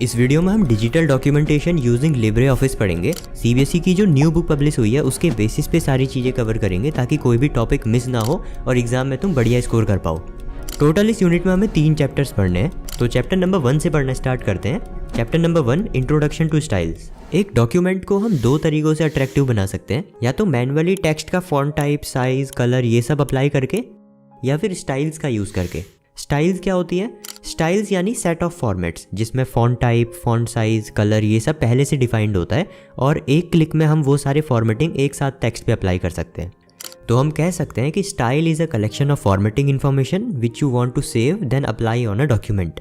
इस वीडियो में हम digital documentation using Libre office पढ़ेंगे। सीबीएसई की जो न्यू बुक पब्लिश हुई है उसके बेसिस पे सारी चीज़ें कवर करेंगे ताकि कोई भी टॉपिक मिस ना हो और एग्जाम में तुम बढ़िया स्कोर कर पाओ। टोटल इस यूनिट में हमें 3 चैप्टर्स पढ़ने हैं, तो चैप्टर नंबर 1 से पढ़ना स्टार्ट करते हैं। Chapter number 1 introduction to styles. एक डॉक्यूमेंट को हम 2 तरीकों से अट्रैक्टिव बना सकते हैं, या तो मैनुअली टेक्स्ट का फॉन्ट टाइप, साइज, कलर ये सब अप्लाई करके, या फिर स्टाइल्स का यूज़ करके। स्टाइल्स क्या होती है? स्टाइल्स यानी सेट ऑफ फॉर्मेट्स जिसमें font type, font size, colour ये सब पहले से डिफाइंड होता है और एक क्लिक में हम वो सारे फॉर्मेटिंग एक साथ टेक्स्ट पे अप्लाई कर सकते हैं। तो हम कह सकते हैं कि style is a collection of formatting information which you want to save then apply on a document.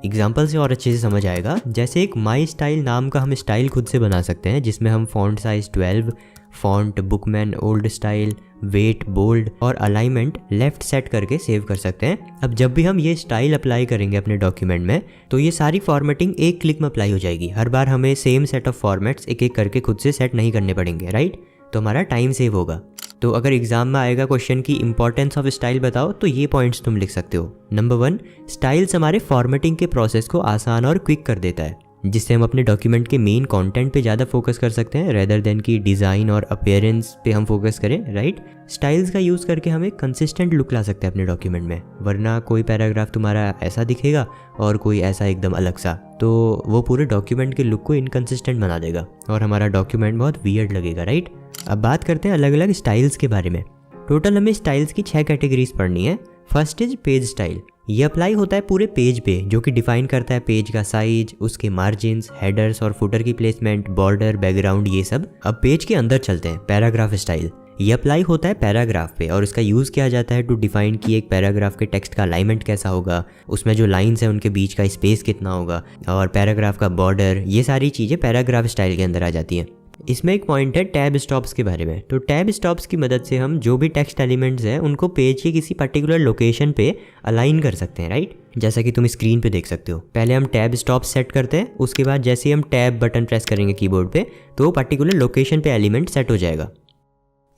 Example से और अच्छे से समझ आएगा। जैसे एक माई स्टाइल नाम का हम स्टाइल खुद से बना सकते हैं जिसमें हम font size 12, font, Bookman, old style, weight, bold और अलाइनमेंट लेफ्ट सेट करके सेव कर सकते हैं। अब जब भी हम ये स्टाइल अप्लाई करेंगे अपने डॉक्यूमेंट में तो ये सारी फॉर्मेटिंग एक क्लिक में अप्लाई हो जाएगी। हर बार हमें सेम सेट ऑफ फॉर्मेट्स एक एक करके खुद से सेट नहीं करने पड़ेंगे, राइट? तो हमारा टाइम सेव होगा। तो अगर एग्जाम में आएगा क्वेश्चन की इंपॉर्टेंस ऑफ स्टाइल बताओ तो ये पॉइंट्स तुम लिख सकते हो। नंबर 1, स्टाइल्स हमारे फॉर्मेटिंग के प्रोसेस को आसान और क्विक कर देता है, जिससे हम अपने डॉक्यूमेंट के मेन कंटेंट पे ज़्यादा फोकस कर सकते हैं रेदर देन की डिज़ाइन और अपीयरेंस पे हम फोकस करें, राइट? स्टाइल्स का यूज़ करके हम एक कंसिस्टेंट लुक ला सकते हैं अपने डॉक्यूमेंट में, वरना कोई पैराग्राफ तुम्हारा ऐसा दिखेगा और कोई ऐसा एकदम अलग सा, तो वो पूरे डॉक्यूमेंट के लुक को इनकंसिस्टेंट बना देगा और हमारा डॉक्यूमेंट बहुत वियर्ड लगेगा, राइट? अब बात करते हैं अलग अलग स्टाइल्स के बारे में। टोटल हमें स्टाइल्स की 6 कैटेगरीज पढ़नी है। First is page style. ये अप्लाई होता है पूरे पेज पे, जो कि डिफाइन करता है पेज का साइज, उसके मार्जिन्स, हेडर्स और फुटर की प्लेसमेंट, बॉर्डर, बैकग्राउंड ये सब। अब पेज के अंदर चलते हैं। Paragraph style. ये अप्लाई होता है पैराग्राफ पे और इसका यूज़ किया जाता है टू डिफाइन कि एक पैराग्राफ के टेक्स्ट का अलाइनमेंट कैसा होगा, उसमें जो लाइन्स हैं उनके बीच का स्पेस कितना होगा और पैराग्राफ का बॉर्डर, ये सारी चीज़ें पैराग्राफ स्टाइल के अंदर आ जाती हैं। इसमें एक पॉइंट है टैब स्टॉप्स के बारे में। तो टैब स्टॉप्स की मदद से हम जो भी टेक्स्ट एलिमेंट्स हैं उनको पेज के किसी पर्टिकुलर लोकेशन पे अलाइन कर सकते हैं, राइट? जैसा कि तुम स्क्रीन पे देख सकते हो। पहले हम टैब स्टॉप सेट करते हैं, उसके बाद जैसे ही हम टैब बटन प्रेस करेंगे कीबोर्ड पे तो वो पर्टिकुलर लोकेशन पे एलिमेंट सेट हो जाएगा।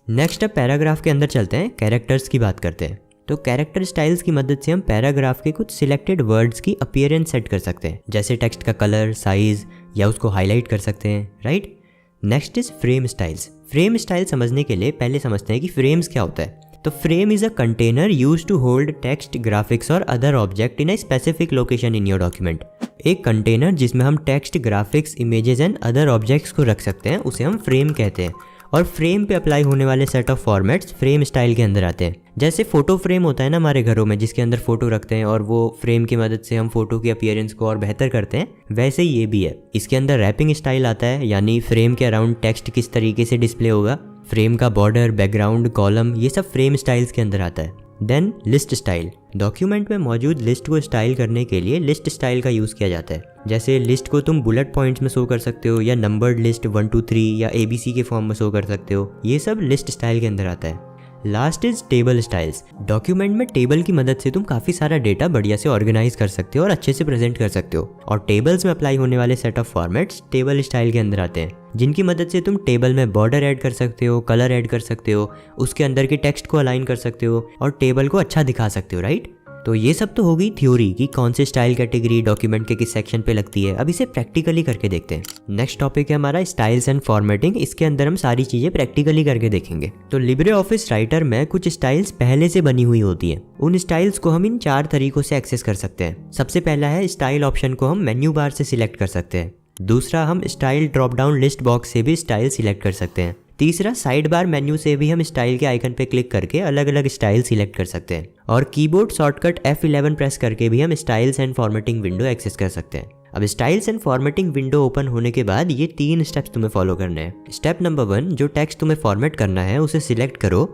नेक्स्ट अब पैराग्राफ के अंदर चलते हैं, कैरेक्टर्स की बात करते हैं। तो कैरेक्टर स्टाइल्स की मदद से हम पैराग्राफ के कुछ सिलेक्टेड वर्ड्स की अपीयरेंस सेट कर सकते हैं, जैसे टेक्स्ट का कलर, साइज या उसको हाईलाइट कर सकते हैं, right? Next is frame styles. Frame style समझने के लिए पहले समझते हैं कि फ्रेम्स क्या होता है। तो frame is a container used to hold text, graphics और other object in a specific location in your document. एक कंटेनर जिसमें हम text, graphics, images and other objects को रख सकते हैं उसे हम फ्रेम कहते हैं। और फ्रेम पे अप्लाई होने वाले set of formats frame style के अंदर आते हैं। जैसे फोटो फ्रेम होता है ना हमारे घरों में, जिसके अंदर फोटो रखते हैं और वो फ्रेम की मदद से हम फोटो की अपीयरेंस को और बेहतर करते हैं, वैसे ही ये भी है। इसके अंदर रैपिंग स्टाइल आता है, यानी फ्रेम के अराउंड टेक्स्ट किस तरीके से डिस्प्ले होगा, फ्रेम का बॉर्डर, बैकग्राउंड, कॉलम, ये सब फ्रेम स्टाइल्स के अंदर आता है। Then list style. डॉक्यूमेंट में मौजूद लिस्ट को स्टाइल करने के लिए लिस्ट स्टाइल का यूज़ किया जाता है। जैसे लिस्ट को तुम बुलेट पॉइंट्स में शो कर सकते हो या नंबर्ड लिस्ट 1 2 3 या ABC के फॉर्म में शो कर सकते हो, ये सब लिस्ट स्टाइल के अंदर आता है। Last is table styles. Document में टेबल की मदद से तुम काफ़ी सारा डेटा बढ़िया से ऑर्गेनाइज कर सकते हो और अच्छे से प्रेजेंट कर सकते हो। और टेबल्स में अप्लाई होने वाले set of formats table style के अंदर आते हैं, जिनकी मदद से तुम टेबल में बॉर्डर ऐड कर सकते हो, कलर ऐड कर सकते हो, उसके अंदर के टेक्स्ट को अलाइन कर सकते हो और टेबल को अच्छा दिखा सकते हो, राइट? तो ये सब तो हो गई थ्योरी कि कौन से स्टाइल कैटेगरी डॉक्यूमेंट के किस सेक्शन पे लगती है। अब इसे प्रैक्टिकली करके देखते हैं। नेक्स्ट टॉपिक है हमारा स्टाइल्स एंड फॉर्मेटिंग। इसके अंदर हम सारी चीजें प्रैक्टिकली करके देखेंगे। तो लिब्रे ऑफिस राइटर में कुछ स्टाइल्स पहले से बनी हुई होती है। उन स्टाइल्स को हम इन 4 तरीकों से एक्सेस कर सकते हैं। सबसे पहला है स्टाइल ऑप्शन को हम मेन्यू बार से सिलेक्ट कर सकते हैं। दूसरा, हम style drop down list box से भी स्टाइल सिलेक्ट कर सकते हैं। तीसरा, साइड बार मेन्यू से भी हम स्टाइल के आइकन पे क्लिक करके अलग अलग स्टाइल सिलेक्ट कर सकते हैं। और कीबोर्ड शॉर्टकट F11 प्रेस करके भी हम styles and formatting window access कर सकते हैं। अब styles and formatting window open होने के बाद ये 3 स्टेप्स तुम्हें फॉलो करने हैं। स्टेप नंबर 1, जो टेक्स्ट तुम्हें फॉर्मेट करना है उसे सिलेक्ट करो।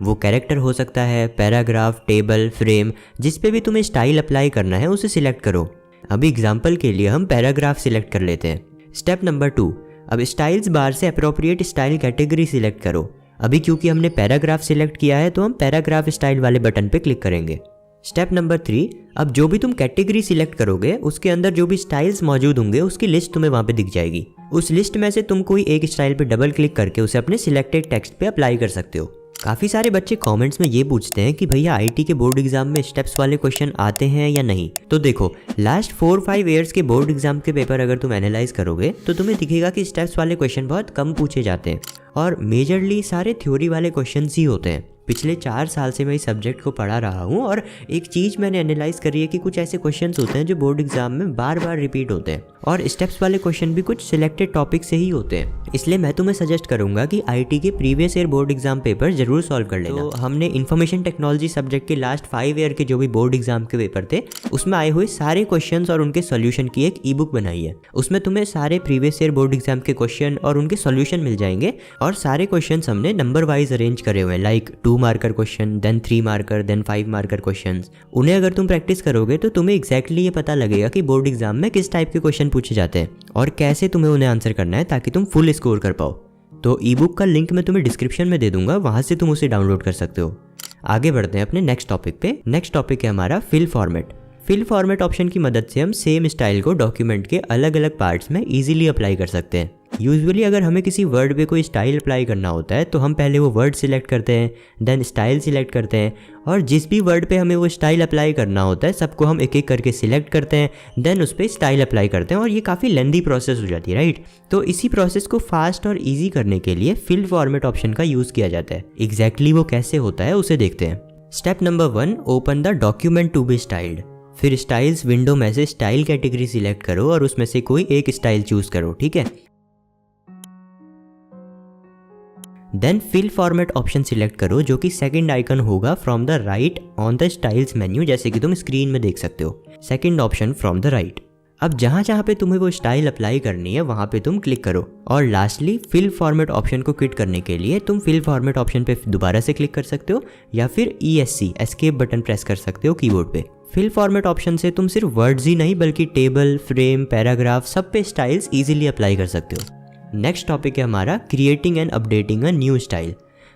वो कैरेक्टर हो सकता है, पैराग्राफ, टेबल, फ्रेम, जिस पे भी तुम्हें स्टाइल अप्लाई करना है उसे सिलेक्ट करो। अभी एग्जाम्पल के लिए हम पैराग्राफ सिलेक्ट कर लेते हैं। स्टेप नंबर 2, अब स्टाइल्स बार से अप्रोप्रिएट स्टाइल कैटेगरी सिलेक्ट करो। अभी क्योंकि हमने पैराग्राफ सिलेक्ट किया है तो हम पैराग्राफ स्टाइल वाले बटन पे क्लिक करेंगे। स्टेप नंबर 3, अब जो भी तुम कैटेगरी सिलेक्ट करोगे उसके अंदर जो भी स्टाइल्स मौजूद होंगे उसकी लिस्ट तुम्हें वहाँ पे दिख जाएगी। उस लिस्ट में से तुम कोई एक स्टाइल पे डबल क्लिक करके उसे अपने सिलेक्टेड टेक्स्ट पे अप्लाई कर सकते हो। काफ़ी सारे बच्चे कमेंट्स में ये पूछते हैं कि भैया आईटी के बोर्ड एग्जाम में स्टेप्स वाले क्वेश्चन आते हैं या नहीं। तो देखो, लास्ट 4-5 ईयर्स के बोर्ड एग्जाम के पेपर अगर तुम एनालाइज करोगे तो तुम्हें दिखेगा कि स्टेप्स वाले क्वेश्चन बहुत कम पूछे जाते हैं और मेजरली सारे थ्योरी वाले क्वेश्चन ही होते हैं। पिछले 4 साल से मैं इस सब्जेक्ट को पढ़ा रहा हूँ और एक चीज़ मैंने एनालाइज करी है कि कुछ ऐसे क्वेश्चंस होते हैं जो बोर्ड एग्जाम में बार बार रिपीट होते हैं और स्टेप्स वाले क्वेश्चन भी कुछ सिलेक्टेड टॉपिक से ही होते हैं। इसलिए मैं तुम्हें सजेस्ट करूंगा कि आईटी के previous year board exam paper जरूर सॉल्व कर लेना। तो हमने इन्फॉर्मेशन टेक्नोलॉजी सब्जेक्ट के लास्ट 5 ईयर के जो भी बोर्ड एग्जाम के पेपर थे उसमें आए हुए सारे क्वेश्चन और उनके सोल्यूशन की एक ई बुक बनाई है। उसमें तुम्हें सारे प्रीवियस ईयर बोर्ड एग्जाम के क्वेश्चन और उनके सोल्यूशन मिल जाएंगे और सारे क्वेश्चन हमने नंबर वाइज अरेंज करे हुए हैं, like 2 marker question, then 3 marker, then 5 marker questions. उन्हें अगर तुम प्रैक्टिस करोगे तो तुम्हें एग्जैक्टली ये पता लगेगा कि बोर्ड एग्जाम में किस टाइप के क्वेश्चन पूछे जाते हैं और कैसे तुम्हें उन्हें आंसर करना है ताकि तुम फुल स्कोर कर पाओ। तो ई बुक का लिंक मैं तुम्हें डिस्क्रिप्शन में दे दूंगा, वहां से तुम उसे डाउनलोड कर सकते हो। आगे बढ़ते हैं अपने नेक्स्ट टॉपिक पे। नेक्स्ट टॉपिक है हमारा fill format. Fill format option की मदद से हम सेम स्टाइल को डॉक्यूमेंट के अलग अलग पार्ट्स में इजीली अप्लाई कर सकते हैं। यूजुअली अगर हमें किसी वर्ड पे कोई स्टाइल अप्लाई करना होता है तो हम पहले वो वर्ड सिलेक्ट करते हैं, देन स्टाइल सिलेक्ट करते हैं और जिस भी वर्ड पे हमें वो स्टाइल अप्लाई करना होता है सबको हम एक एक करके सिलेक्ट करते हैं, देन उस पर स्टाइल अप्लाई करते हैं और ये काफ़ी लेंदी प्रोसेस हो जाती है, राइट। तो इसी प्रोसेस को फास्ट और ईजी करने के लिए फिल फॉर्मेट ऑप्शन का यूज़ किया जाता है। एग्जैक्टली वो कैसे होता है उसे देखते हैं। Step number 1, open the document to be styled. फिर स्टाइल्स विंडो में से स्टाइल कैटेगरी सिलेक्ट करो और उसमें से कोई एक स्टाइल चूज करो, ठीक है। Then fill format option select करो जो कि सेकंड आइकन होगा from the right on the styles menu, जैसे कि तुम स्क्रीन में देख सकते हो, second option from the right. अब जहाँ जहाँ पे तुम्हें वो स्टाइल अप्लाई करनी है वहाँ पे तुम क्लिक करो और लास्टली फिल फॉर्मेट ऑप्शन को क्विट करने के लिए तुम फिल फॉर्मेट ऑप्शन पे दोबारा से क्लिक कर सकते हो या फिर ESC एस्केप बटन प्रेस कर सकते हो कीबोर्ड पे। फिल फॉर्मेट ऑप्शन से तुम सिर्फ वर्ड्स ही नहीं बल्कि टेबल, फ्रेम, पैराग्राफ सब पे स्टाइल्स इजीली अप्लाई कर सकते हो। नेक्स्ट टॉपिक है हमारा creating and updating a new style.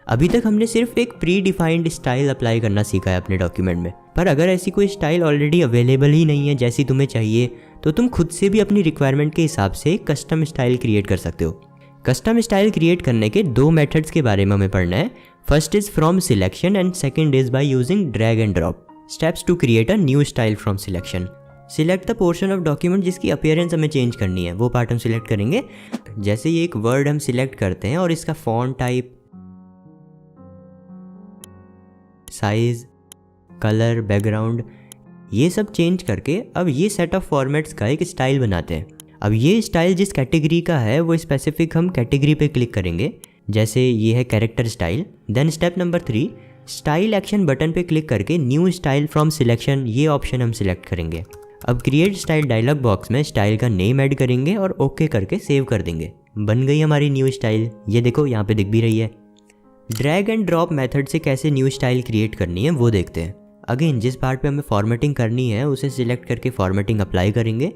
अभी तक हमने सिर्फ एक प्री डिफाइंड स्टाइल अप्लाई करना सीखा है अपने डॉक्यूमेंट में, पर अगर ऐसी कोई स्टाइल ऑलरेडी अवेलेबल ही नहीं है जैसी तुम्हें चाहिए तो तुम खुद से भी अपनी रिक्वायरमेंट के हिसाब से कस्टम स्टाइल क्रिएट कर सकते हो। कस्टम स्टाइल क्रिएट करने के 2 मेथड्स के बारे में हमें पढ़ना है। First is from selection and second is by using drag and drop. Steps to create a new style from selection. Select the portion of document जिसकी अपीयरेंस हमें चेंज करनी है, वो पार्ट हम सिलेक्ट करेंगे। जैसे ये एक वर्ड हम सिलेक्ट करते हैं और इसका font type, size, colour, background ये सब चेंज करके अब ये सेट ऑफ फॉर्मेट्स का एक स्टाइल बनाते हैं। अब ये स्टाइल जिस कैटेगरी का है वो स्पेसिफिक हम कैटेगरी पे क्लिक करेंगे, जैसे ये है character style. Then step number 3, style action button पे क्लिक करके न्यू स्टाइल फ्रॉम सिलेक्शन ये ऑप्शन हम सिलेक्ट करेंगे। अब क्रिएट स्टाइल डायलॉग बॉक्स में स्टाइल का नेम ऐड करेंगे और ओके करके सेव कर देंगे। बन गई हमारी न्यू स्टाइल, ये देखो यहाँ पे दिख भी रही है। ड्रैग एंड ड्रॉप मेथड से कैसे न्यू स्टाइल क्रिएट करनी है वो देखते हैं। अगेन जिस पार्ट पे हमें फॉर्मेटिंग करनी है उसे सिलेक्ट करके फॉर्मेटिंग अप्लाई करेंगे।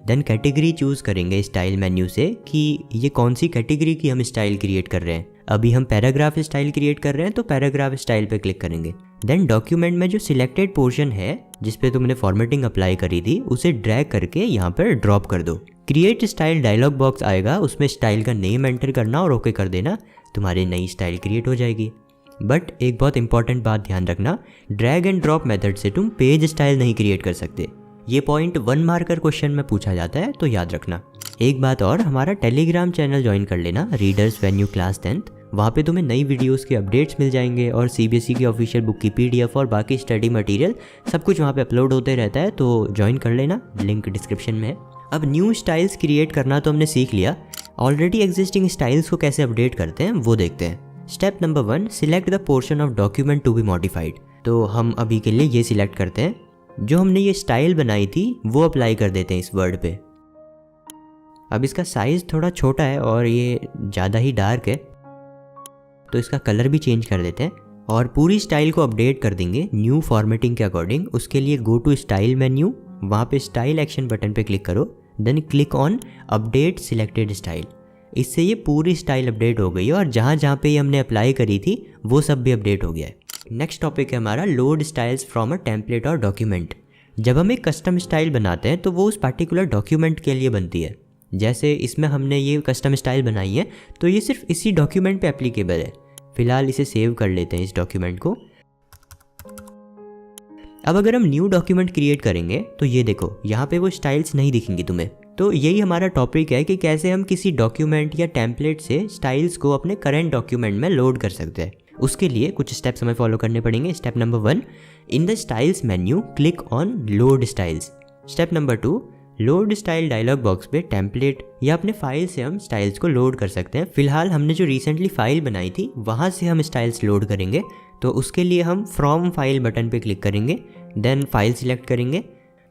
देन कैटेगरी चूज करेंगे स्टाइल मेन्यू से कि ये कौन सी कैटेगरी की हम स्टाइल क्रिएट कर रहे हैं। अभी हम पैराग्राफ स्टाइल क्रिएट कर रहे हैं तो पैराग्राफ स्टाइल पे क्लिक करेंगे। देन डॉक्यूमेंट में जो सिलेक्टेड पोर्शन है जिस पे तुमने फॉर्मेटिंग अप्लाई करी थी उसे ड्रैग करके यहाँ पर ड्रॉप कर दो। क्रिएट स्टाइल डायलॉग बॉक्स आएगा, उसमें स्टाइल का नेम एंटर करना और ओके कर देना, तुम्हारी नई स्टाइल क्रिएट हो जाएगी। बट एक बहुत इंपॉर्टेंट बात ध्यान रखना, ड्रैग एंड ड्रॉप मेथड से तुम पेज स्टाइल नहीं क्रिएट कर सकते। ये पॉइंट 1 मार्कर क्वेश्चन में पूछा जाता है तो याद रखना। एक बात और, हमारा टेलीग्राम चैनल ज्वाइन कर लेना, readers when you class 10th। वहाँ पे तुम्हें नई वीडियोस के अपडेट्स मिल जाएंगे और CBSE की ऑफिशियल बुक की PDF और बाकी स्टडी मटेरियल सब कुछ वहाँ पे अपलोड होते रहता है, तो ज्वाइन कर लेना, लिंक डिस्क्रिप्शन में है। अब न्यू स्टाइल्स क्रिएट करना तो हमने सीख लिया, ऑलरेडी एग्जिस्टिंग स्टाइल्स को कैसे अपडेट करते हैं वो देखते हैं। Step number 1, select the portion of document to be modified. तो हम अभी के लिए ये सिलेक्ट करते हैं, जो हमने ये स्टाइल बनाई थी वो अप्लाई कर देते हैं इस वर्ड पे। अब इसका साइज़ थोड़ा छोटा है और ये ज़्यादा ही डार्क है तो इसका कलर भी चेंज कर देते हैं और पूरी स्टाइल को अपडेट कर देंगे न्यू फॉर्मेटिंग के अकॉर्डिंग। उसके लिए गो टू स्टाइल मेन्यू, वहाँ पे स्टाइल एक्शन बटन पे क्लिक करो, then click on update selected style. इससे ये पूरी स्टाइल अपडेट हो गई और जहाँ जहाँ पे हमने अप्लाई करी थी वो सब भी अपडेट हो गया है। नेक्स्ट टॉपिक है हमारा load styles from a template और डॉक्यूमेंट। जब हम एक कस्टम स्टाइल बनाते हैं तो वो उस पार्टिकुलर डॉक्यूमेंट के लिए बनती है। जैसे इसमें हमने ये कस्टम स्टाइल बनाई है तो ये सिर्फ इसी डॉक्यूमेंट पे एप्लीकेबल है। फिलहाल इसे सेव कर लेते हैं इस डॉक्यूमेंट को। अब अगर हम न्यू डॉक्यूमेंट क्रिएट करेंगे तो ये देखो यहाँ पे वो स्टाइल्स नहीं दिखेंगी तुम्हें। तो यही हमारा टॉपिक है कि कैसे हम किसी डॉक्यूमेंट या टेम्पलेट से स्टाइल्स को अपने करंट डॉक्यूमेंट में लोड कर सकते हैं। उसके लिए कुछ स्टेप्स हमें फॉलो करने पड़ेंगे। Step number 1, in the styles menu click on load styles. Step number 2, load style dialog box पे टेम्पलेट या अपने फाइल से हम स्टाइल्स को लोड कर सकते हैं। फिलहाल हमने जो रिसेंटली फाइल बनाई थी वहाँ से हम स्टाइल्स लोड करेंगे। तो उसके लिए हम फ्रॉम फाइल बटन पे क्लिक करेंगे, देन फाइल सिलेक्ट करेंगे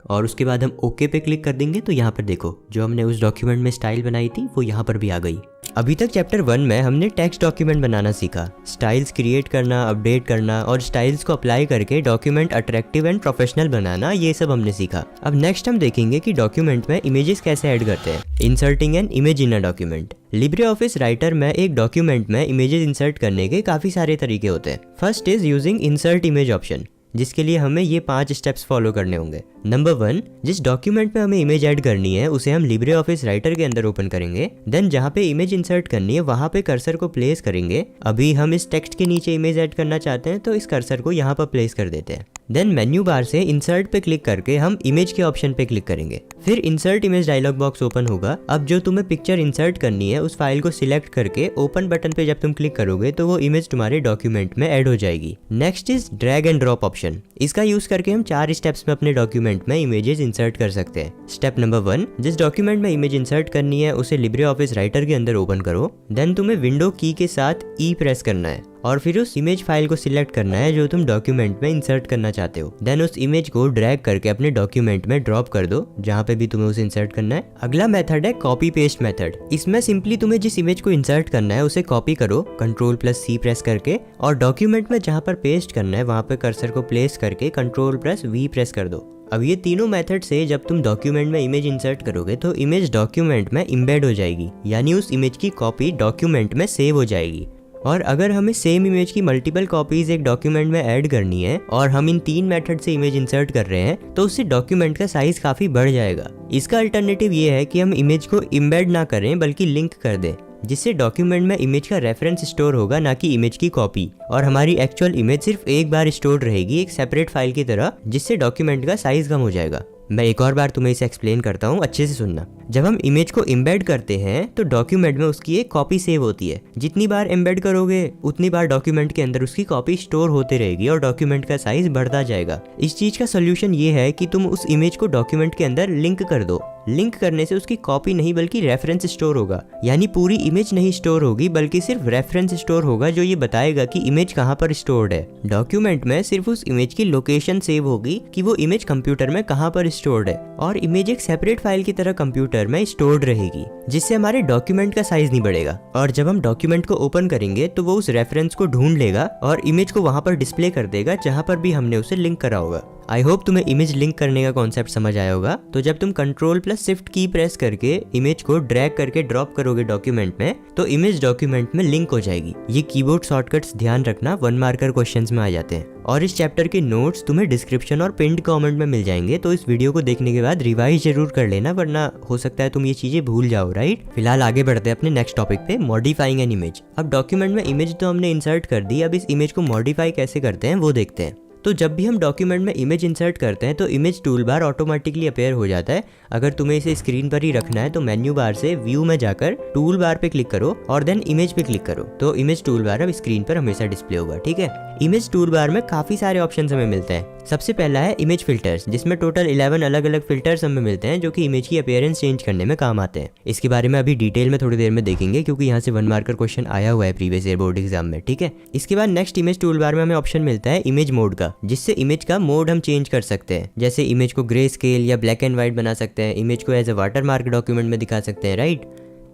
और उसके बाद हम ओके पे क्लिक कर देंगे। तो यहाँ पर देखो जो हमने उस डॉक्यूमेंट में स्टाइल बनाई थी वो यहाँ पर भी आ गई। अभी तक चैप्टर 1 में हमने टेक्स्ट डॉक्यूमेंट बनाना सीखा, स्टाइल्स क्रिएट करना, अपडेट करना और स्टाइल्स को अप्लाई करके डॉक्यूमेंट अट्रैक्टिव एंड प्रोफेशनल बनाना, ये सब हमने सीखा। अब नेक्स्ट हम देखेंगे कि डॉक्यूमेंट में इमेजेस कैसे ऐड करते हैं। Inserting an image in a document. Libre office Writer में एक डॉक्यूमेंट में इमेजेस इंसर्ट करने के काफ़ी सारे तरीके होते हैं। First is using insert image option, जिसके लिए हमें ये 5 स्टेप्स फॉलो करने होंगे। नंबर 1, जिस डॉक्यूमेंट में हमें इमेज ऐड करनी है उसे हम लिब्रे ऑफिस राइटर के अंदर ओपन करेंगे। देन जहाँ पे इमेज इंसर्ट करनी है वहाँ पे कर्सर को प्लेस करेंगे। अभी हम इस टेक्स्ट के नीचे इमेज ऐड करना चाहते हैं तो इस कर्सर को यहाँ पर प्लेस कर देते हैं। देन मेन्यू बार से इंसर्ट पे क्लिक करके हम इमेज के ऑप्शन पे क्लिक करेंगे। फिर insert image dialog box open होगा। अब जो तुम्हें पिक्चर इंसर्ट करनी है उस फाइल को सिलेक्ट करके ओपन बटन पे जब तुम क्लिक करोगे तो वो इमेज तुम्हारे डॉक्यूमेंट में ऐड हो जाएगी। Next is drag and drop option. इसका यूज करके हम 4 स्टेप्स में अपने डॉक्यूमेंट में इमेजेस इंसर्ट कर सकते हैं। स्टेप नंबर 1, जिस डॉक्यूमेंट में इमेज इंसर्ट करनी है उसे लिब्रे ऑफिस राइटर के अंदर ओपन करो। देन तुम्हें विंडो की के साथ ई प्रेस करना है और फिर उस इमेज फाइल को सिलेक्ट करना है जो तुम डॉक्यूमेंट में इंसर्ट करना चाहते हो। देन उस इमेज को ड्रैग करके अपने डॉक्यूमेंट में ड्रॉप कर दो जहाँ पे भी तुम्हें उसे इंसर्ट करना है। अगला मेथड है कॉपी पेस्ट मेथड। इसमें सिंपली तुम्हें जिस इमेज को इंसर्ट करना है उसे कॉपी करो Ctrl+C प्रेस करके और डॉक्यूमेंट में जहाँ पर पेस्ट करना है वहाँ पे कर्सर को प्लेस करके Ctrl+V प्रेस कर दो। अब ये तीनों मेथड से जब तुम डॉक्यूमेंट में इमेज इंसर्ट करोगे तो इमेज डॉक्यूमेंट में इम्बेड हो जाएगी, यानी उस इमेज की कॉपी डॉक्यूमेंट में सेव हो जाएगी। और अगर हमें सेम इमेज की मल्टीपल कॉपीज एक डॉक्यूमेंट में ऐड करनी है और हम इन 3 मेथड से इमेज इंसर्ट कर रहे हैं तो उससे डॉक्यूमेंट का साइज काफ़ी बढ़ जाएगा। इसका अल्टरनेटिव ये है कि हम इमेज को इम्बेड ना करें बल्कि लिंक कर दें, जिससे डॉक्यूमेंट में इमेज का रेफरेंस स्टोर होगा ना कि इमेज की कॉपी, और हमारी एक्चुअल इमेज सिर्फ एक बार स्टोर रहेगी एक सेपरेट फाइल की तरह, जिससे डॉक्यूमेंट का साइज कम हो जाएगा। मैं एक और बार तुम्हें इसे एक्सप्लेन करता हूँ, अच्छे से सुनना। जब हम इमेज को एम्बेड करते हैं तो डॉक्यूमेंट में उसकी एक कॉपी सेव होती है। जितनी बार एम्बेड करोगे उतनी बार डॉक्यूमेंट के अंदर उसकी कॉपी स्टोर होते रहेगी और डॉक्यूमेंट का साइज बढ़ता जाएगा। इस चीज का सोल्यूशन ये है कि तुम उस इमेज को डॉक्यूमेंट के अंदर लिंक कर दो। लिंक करने से उसकी कॉपी नहीं बल्कि रेफरेंस स्टोर होगा, यानी पूरी इमेज नहीं स्टोर होगी बल्कि सिर्फ रेफरेंस स्टोर होगा जो ये बताएगा कि इमेज कहाँ पर स्टोर्ड है। डॉक्यूमेंट में सिर्फ उस इमेज की लोकेशन सेव होगी कि वो इमेज कंप्यूटर में कहाँ पर स्टोर्ड है, और इमेज एक सेपरेट फाइल की तरह कंप्यूटर में स्टोर्ड रहेगी, जिससे हमारे डॉक्यूमेंट का साइज नहीं बढ़ेगा। और जब हम डॉक्यूमेंट को ओपन करेंगे तो वो उस रेफरेंस को ढूंढ लेगा और इमेज को वहां पर डिस्प्ले कर देगा जहां पर भी हमने उसे लिंक करा होगा। आई होप तुम्हें इमेज लिंक करने का कॉन्सेप्ट समझ आया होगा। तो जब तुम Ctrl+Shift की प्रेस करके इमेज को ड्रैग करके ड्रॉप करोगे डॉक्यूमेंट में तो इमेज डॉक्यूमेंट में लिंक हो जाएगी। ये कीबोर्ड शॉर्टकट्स ध्यान रखना, 1 मार्कर क्वेश्चंस में आ जाते हैं। और इस चैप्टर के नोट्स तुम्हें डिस्क्रिप्शन और पिन्ड कमेंट में मिल जाएंगे, तो इस वीडियो को देखने के बाद रिवाइज जरूर कर लेना, वरना हो सकता है तुम ये चीजें भूल जाओ, राइट। फिलहाल आगे बढ़ते हैं अपने नेक्स्ट टॉपिक पे, मॉडिफाइंग एन इमेज। अब डॉक्यूमेंट में इमेज तो हमने इंसर्ट कर दी, अब इस इमेज को मॉडिफाई कैसे करते हैं वो देखते हैं। तो जब भी हम डॉक्यूमेंट में इमेज इंसर्ट करते हैं तो image tool bar automatically appear हो जाता है। अगर तुम्हें इसे स्क्रीन पर ही रखना है तो मेन्यू बार से व्यू में जाकर टूल बार पे क्लिक करो और देन इमेज पे क्लिक करो, तो इमेज टूल बार अब स्क्रीन पर हमेशा डिस्प्ले होगा, ठीक है। इमेज टूल बार में काफी सारे ऑप्शन हमें मिलते हैं। सबसे पहला है इमेज फिल्टर्स, जिसमें टोटल 11 अलग अलग फिल्टर्स हमें मिलते हैं जो कि इमेज की अपीयरेंस चेंज करने में काम आते हैं। इसके बारे में अभी डिटेल में थोड़ी देर में देखेंगे क्योंकि यहाँ से 1 मार्कर क्वेश्चन आया हुआ है प्रीवियस ईयर बोर्ड एग्जाम में, ठीक है। इसके बाद नेक्स्ट इमेज टूल बार में हमें ऑप्शन मिलता है इमेज मोड का, जिससे इमेज का मोड हम चेंज कर सकते हैं। जैसे इमेज को ग्रे स्केल या ब्लैक एंड व्हाइट बना सकते हैं, इमेज को एज ए वाटरमार्क डॉक्यूमेंट में दिखा सकते हैं, राइट।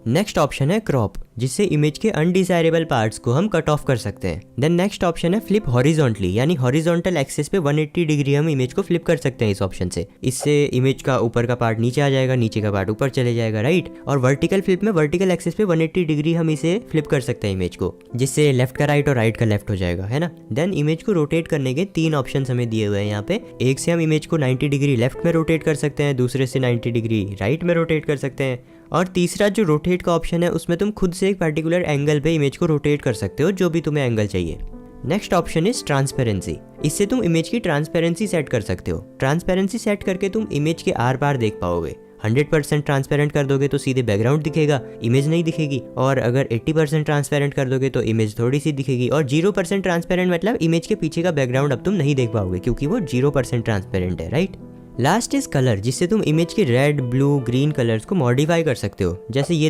नेक्स्ट ऑप्शन है क्रॉप, जिससे इमेज के अनडिजायरेबल पार्ट्स को हम कट ऑफ कर सकते हैं। देन नेक्स्ट ऑप्शन है फ्लिप हॉरिजॉन्टली, यानी हॉरिजॉन्टल एक्सिस पे 180 डिग्री हम इमेज को फ्लिप कर सकते हैं इस ऑप्शन से। इससे इमेज का ऊपर का पार्ट नीचे आ जाएगा, नीचे का पार्ट ऊपर चले जाएगा, राइट। और वर्टिकल फ्लिप में वर्टिकल एक्सिस पे 180 डिग्री हम इसे फ्लिप कर सकते हैं इमेज को, जिससे लेफ्ट का राइट और राइट का लेफ्ट हो जाएगा, है ना। देन इमेज को रोटेट करने के 3 ऑप्शन हमें दिए हुए हैं यहाँ पे। एक से हम इमेज को 90 डिग्री लेफ्ट में रोटेट कर सकते हैं, दूसरे से 90 डिग्री राइट में रोटेट कर सकते हैं, और तीसरा जो रोटेट का ऑप्शन है उसमें तुम खुद से एक पर्टिकुलर एंगल पे इमेज को रोटेट कर सकते हो, जो भी तुम्हें एंगल चाहिए। Next option is transparency. इससे तुम इमेज की ट्रांसपेरेंसी सेट कर सकते हो। ट्रांसपेरेंसी सेट करके तुम इमेज के आर पार देख पाओगे। 100% ट्रांसपेरेंट कर दोगे तो सीधे बैकग्राउंड दिखेगा, इमेज नहीं दिखेगी। और अगर 80% ट्रांसपेरेंट कर दोगे तो इमेज थोड़ी सी दिखेगी। और 0% ट्रांसपेरेंट मतलब इमेज के पीछे का बैकग्राउंड अब तुम नहीं देख पाओगे, क्योंकि वो 0% ट्रांसपेरेंट है, राइट। लास्ट इज कलर, जिससे तुम इमेज के रेड, ब्लू, ग्रीन कलर्स को मॉडिफाई कर सकते हो। जैसे ये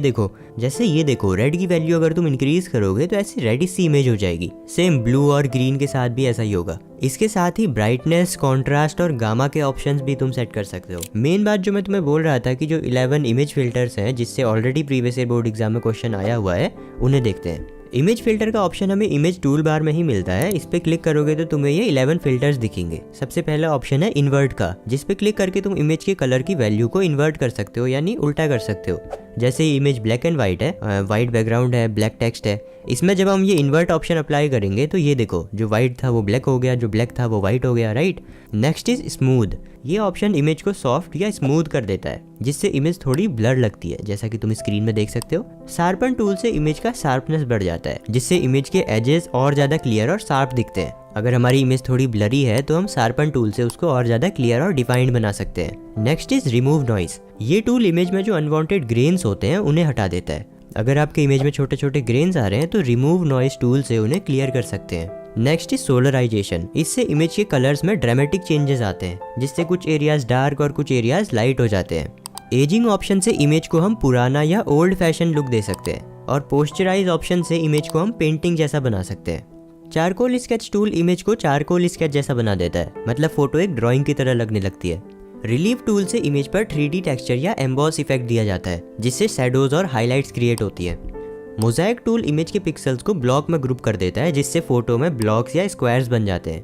देखो रेड की वैल्यू अगर तुम इंक्रीज करोगे तो ऐसी रेडिश सी इमेज हो जाएगी। सेम ब्लू और ग्रीन के साथ भी ऐसा ही होगा। इसके साथ ही ब्राइटनेस, कॉन्ट्रास्ट और गामा के ऑप्शंस भी तुम सेट कर सकते हो। मेन बात जो मैं तुम्हें बोल रहा था कि जो 11 इमेज फिल्टर्स हैं जिससे already previous year board exam में क्वेश्चन आया हुआ है, उन्हें देखते हैं। इमेज फिल्टर का ऑप्शन हमें इमेज टूल बार में ही मिलता है। इस पे क्लिक करोगे तो तुम्हें ये 11 फिल्टर्स दिखेंगे। सबसे पहला ऑप्शन है इन्वर्ट का, जिस पे क्लिक करके तुम इमेज के कलर की वैल्यू को इन्वर्ट कर सकते हो, यानी उल्टा कर सकते हो। जैसे इमेज ब्लैक एंड वाइट है, वाइट बैकग्राउंड है, ब्लैक टेक्स्ट है, इसमें जब हम ये इन्वर्ट ऑप्शन अप्लाई करेंगे तो ये देखो जो वाइट था वो ब्लैक हो गया, जो ब्लैक था वो वाइट हो गया, राइट। Next is smooth. ये ऑप्शन इमेज को सॉफ्ट या स्मूथ कर देता है, जिससे इमेज थोड़ी ब्लर लगती है, जैसा कि तुम स्क्रीन में देख सकते हो। शार्पन टूल से इमेज का शार्पनेस बढ़ जाता है, जिससे इमेज के एजेस और ज्यादा क्लियर और शार्प दिखते हैं। अगर हमारी इमेज थोड़ी ब्लरी है तो हम शार्पन टूल से उसको और ज्यादा क्लियर और डिफाइंड बना सकते हैं। Next is remove noise. ये टूल इमेज में जो अनवांटेड ग्रेन्स होते हैं उन्हें हटा देता है। अगर आपके इमेज में छोटे छोटे ग्रेन्स आ रहे हैं तो रिमूव नॉइस टूल से उन्हें क्लियर कर सकते हैं। Next is solarisation. इससे इमेज के कलर्स में ड्रामेटिक चेंजेस आते हैं, जिससे कुछ एरियाज डार्क और कुछ एरियाज लाइट हो जाते हैं। एजिंग ऑप्शन से इमेज को हम पुराना या ओल्ड फैशन लुक दे सकते हैं। और पोस्चराइज ऑप्शन से इमेज को हम पेंटिंग जैसा बना सकते हैं। चारकोल स्केच टूल इमेज को चारकोल स्केच जैसा बना देता है, मतलब फोटो एक ड्राइंग की तरह लगने लगती है। रिलीफ टूल से इमेज पर 3D टेक्सचर या एम्बॉस इफेक्ट दिया जाता है, जिससे शैडोज और हाइलाइट्स क्रिएट होती है। मोज़ाइक टूल इमेज के पिक्सल्स को ब्लॉक में ग्रुप कर देता है, जिससे फोटो में ब्लॉक्स या स्क्वायर्स बन जाते हैं।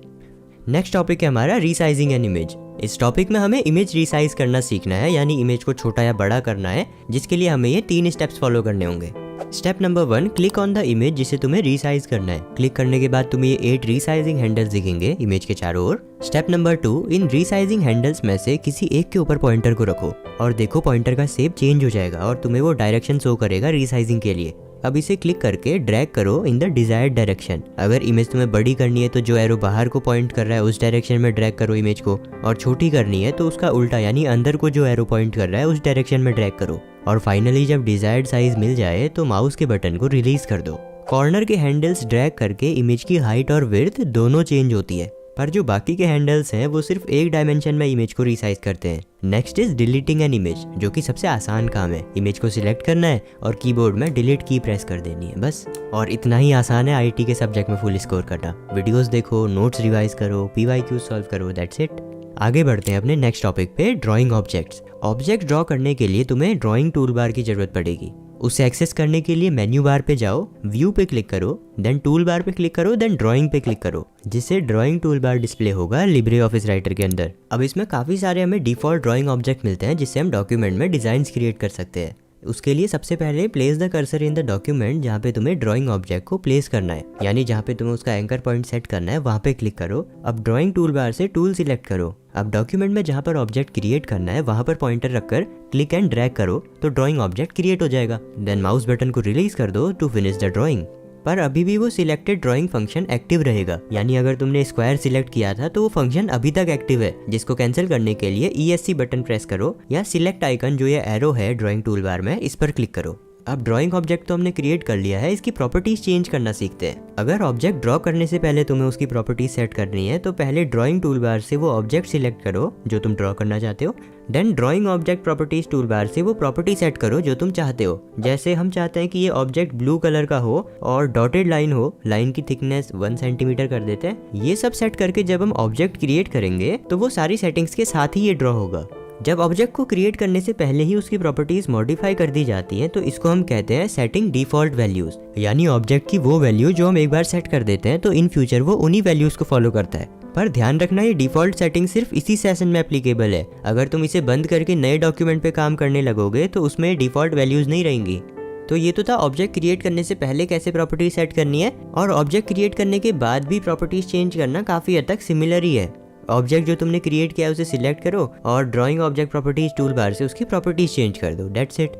नेक्स्ट टॉपिक है हमारा रीसाइजिंग एन इमेज। इस टॉपिक में हमें इमेज रीसाइज करना सीखना है, यानी इमेज को छोटा या बड़ा करना है, जिसके लिए हमें ये 3 स्टेप्स फॉलो करने होंगे। Step number 1, click on the image जिसे तुम्हें रीसाइज करना है। क्लिक करने के बाद तुम्हें ये 8 रीसाइजिंग हैंडल्स दिखेंगे इमेज के चारों ओर। स्टेप नंबर 2, इन रीसाइजिंग हैंडल्स में से किसी एक के ऊपर पॉइंटर को रखो और देखो पॉइंटर का शेप चेंज हो जाएगा और तुम्हें वो डायरेक्शन शो करेगा रीसाइजिंग के लिए। अब इसे क्लिक करके ड्रैग करो इन द डिजायर्ड डायरेक्शन। अगर इमेज तुम्हें बड़ी करनी है तो जो एरो बाहर को पॉइंट कर रहा है उस डायरेक्शन में ड्रैग करो इमेज को, और छोटी करनी है तो उसका उल्टा यानी अंदर को जो एरो पॉइंट कर रहा है उस डायरेक्शन में ड्रैग करो। और फाइनली जब डिजायर्ड साइज मिल जाए तो माउस के बटन को रिलीज कर दो। कॉर्नर के हैंडल्स ड्रैग करके इमेज की हाइट और विड्थ दोनों चेंज होती है, पर जो बाकी के हैंडल्स हैं वो सिर्फ एक डायमेंशन में इमेज को रिसाइज करते हैं। Next is deleting an image, जो कि सबसे आसान काम है। इमेज को सिलेक्ट करना है और कीबोर्ड में डिलीट की प्रेस कर देनी है, बस। और इतना ही आसान है आईटी के सब्जेक्ट में फुल स्कोर करना। वीडियोस देखो, नोट्स रिवाइज करो, PYQ सॉल्व करो, दैट्स इट। आगे बढ़ते हैं अपने नेक्स्ट टॉपिक पे, ड्राइंग ऑब्जेक्ट्स। ऑब्जेक्ट ड्रॉ करने के लिए तुम्हें ड्राइंग टूल बार की जरूरत पड़ेगी। उसे एक्सेस करने के लिए मेन्यू बार पे जाओ, व्यू पे क्लिक करो, देन टूल बार पे क्लिक करो, देन ड्राइंग पे क्लिक करो, जिससे ड्राइंग टूल बार डिस्प्ले होगा लिब्रे ऑफिस राइटर के अंदर। अब इसमें काफ़ी सारे हमें डिफ़ॉल्ट ड्राइंग ऑब्जेक्ट मिलते हैं, जिससे हम डॉक्यूमेंट में डिज़ाइंस क्रिएट कर सकते हैं। उसके लिए सबसे पहले place the cursor in the document, जहाँ पे तुम्हें ड्राइंग ऑब्जेक्ट को प्लेस करना है, यानी जहाँ पे तुम्हें उसका एंकर पॉइंट सेट करना है वहाँ पे क्लिक करो। अब ड्राइंग टूल बार से टूल सिलेक्ट करो। अब डॉक्यूमेंट में जहाँ पर ऑब्जेक्ट क्रिएट करना है वहाँ पर पॉइंटर रखकर क्लिक एंड ड्रैग करो तो ड्राइंग ऑब्जेक्ट क्रिएट हो जाएगा। देन माउस बटन को रिलीज कर दो टू फिनिश द ड्राइंग। पर अभी भी वो सिलेक्टेड ड्राइंग फंक्शन एक्टिव रहेगा, यानी अगर तुमने स्क्वायर सिलेक्ट किया था तो वो फंक्शन अभी तक एक्टिव है, जिसको कैंसिल करने के लिए ESC बटन प्रेस करो या सिलेक्ट आइकन जो ये एरो है ड्राइंग टूल बार में, इस पर क्लिक करो। अब ड्राइंग ऑब्जेक्ट तो हमने क्रिएट कर लिया है, इसकी प्रॉपर्टीज चेंज करना सीखते हैं। अगर ऑब्जेक्ट ड्रॉ करने से पहले तुम्हें उसकी प्रॉपर्टीज सेट करनी है तो पहले ड्राइंग टूल बार से वो ऑब्जेक्ट सिलेक्ट करो जो तुम ड्रॉ करना चाहते हो। Then drawing object properties toolbar से वो प्रॉपर्टी सेट करो जो तुम चाहते हो। जैसे हम चाहते हैं कि ये ऑब्जेक्ट ब्लू कलर का हो और डॉटेड लाइन हो, लाइन की थिकनेस 1 सेंटीमीटर कर देते हैं। ये सब सेट करके जब हम ऑब्जेक्ट क्रिएट करेंगे तो वो सारी सेटिंग्स के साथ ही ये ड्रॉ होगा। जब ऑब्जेक्ट को क्रिएट करने से पहले ही उसकी प्रॉपर्टीज मॉडिफाई कर दी जाती हैं तो इसको हम कहते हैं सेटिंग डिफॉल्ट वैल्यूज, यानी ऑब्जेक्ट की वो वैल्यू जो हम एक बार सेट कर देते हैं तो इन फ्यूचर वो उन्हीं वैल्यूज को फॉलो करता है। पर ध्यान रखना ये डिफॉल्ट सेटिंग सिर्फ इसी सेशन में एप्लीकेबल है। अगर तुम इसे बंद करके नए डॉक्यूमेंट पे काम करने लगोगे तो उसमें डिफॉल्ट वैल्यूज नहीं रहेंगी। तो ये तो था ऑब्जेक्ट क्रिएट करने से पहले कैसे प्रॉपर्टी सेट करनी है, और ऑब्जेक्ट क्रिएट करने के बाद भी प्रॉपर्टीज चेंज करना काफी हद तक सिमिलर ही है। ऑब्जेक्ट जो तुमने क्रिएट किया है उसे सिलेक्ट करो और drawing object properties toolbar से उसकी प्रॉपर्टीज चेंज कर दो, that's it.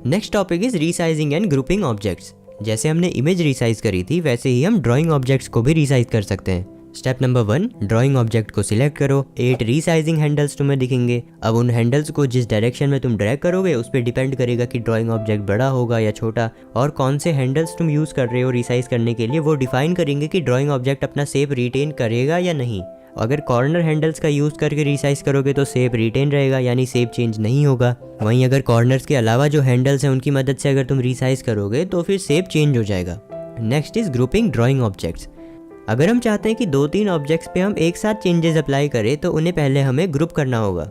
Next topic is resizing and grouping objects. जैसे हमने इमेज रीसाइज करी थी वैसे ही हम ड्राइंग ऑब्जेक्ट्स को भी रीसाइज कर सकते हैं। स्टेप नंबर 1, ड्राइंग ऑब्जेक्ट को सिलेक्ट करो। 8 रीसाइजिंग हैंडल्स तुम्हें दिखेंगे। अब उन हैंडल्स को जिस डायरेक्शन में तुम ड्रैग करोगे उस पर डिपेंड करेगा कि ड्राइंग ऑब्जेक्ट बड़ा होगा या छोटा, और कौन से हैंडल्स तुम यूज़ कर रहे हो रिसाइज करने के लिए वो डिफाइन करेंगे कि ड्राइंग ऑब्जेक्ट अपना शेप रिटेन करेगा या नहीं। अगर कॉर्नर हैंडल्स का यूज़ करके रिसाइज करोगे तो शेप रिटेन रहेगा, यानी शेप चेंज नहीं होगा। वहीं अगर कॉर्नर्स के अलावा जो हैंडल्स हैं उनकी मदद से अगर तुम रिसाइज करोगे तो फिर शेप चेंज हो जाएगा। Next is grouping drawing objects. अगर हम चाहते हैं कि 2-3 ऑब्जेक्ट्स पे हम एक साथ चेंजेस अप्लाई करें तो उन्हें पहले हमें ग्रुप करना होगा,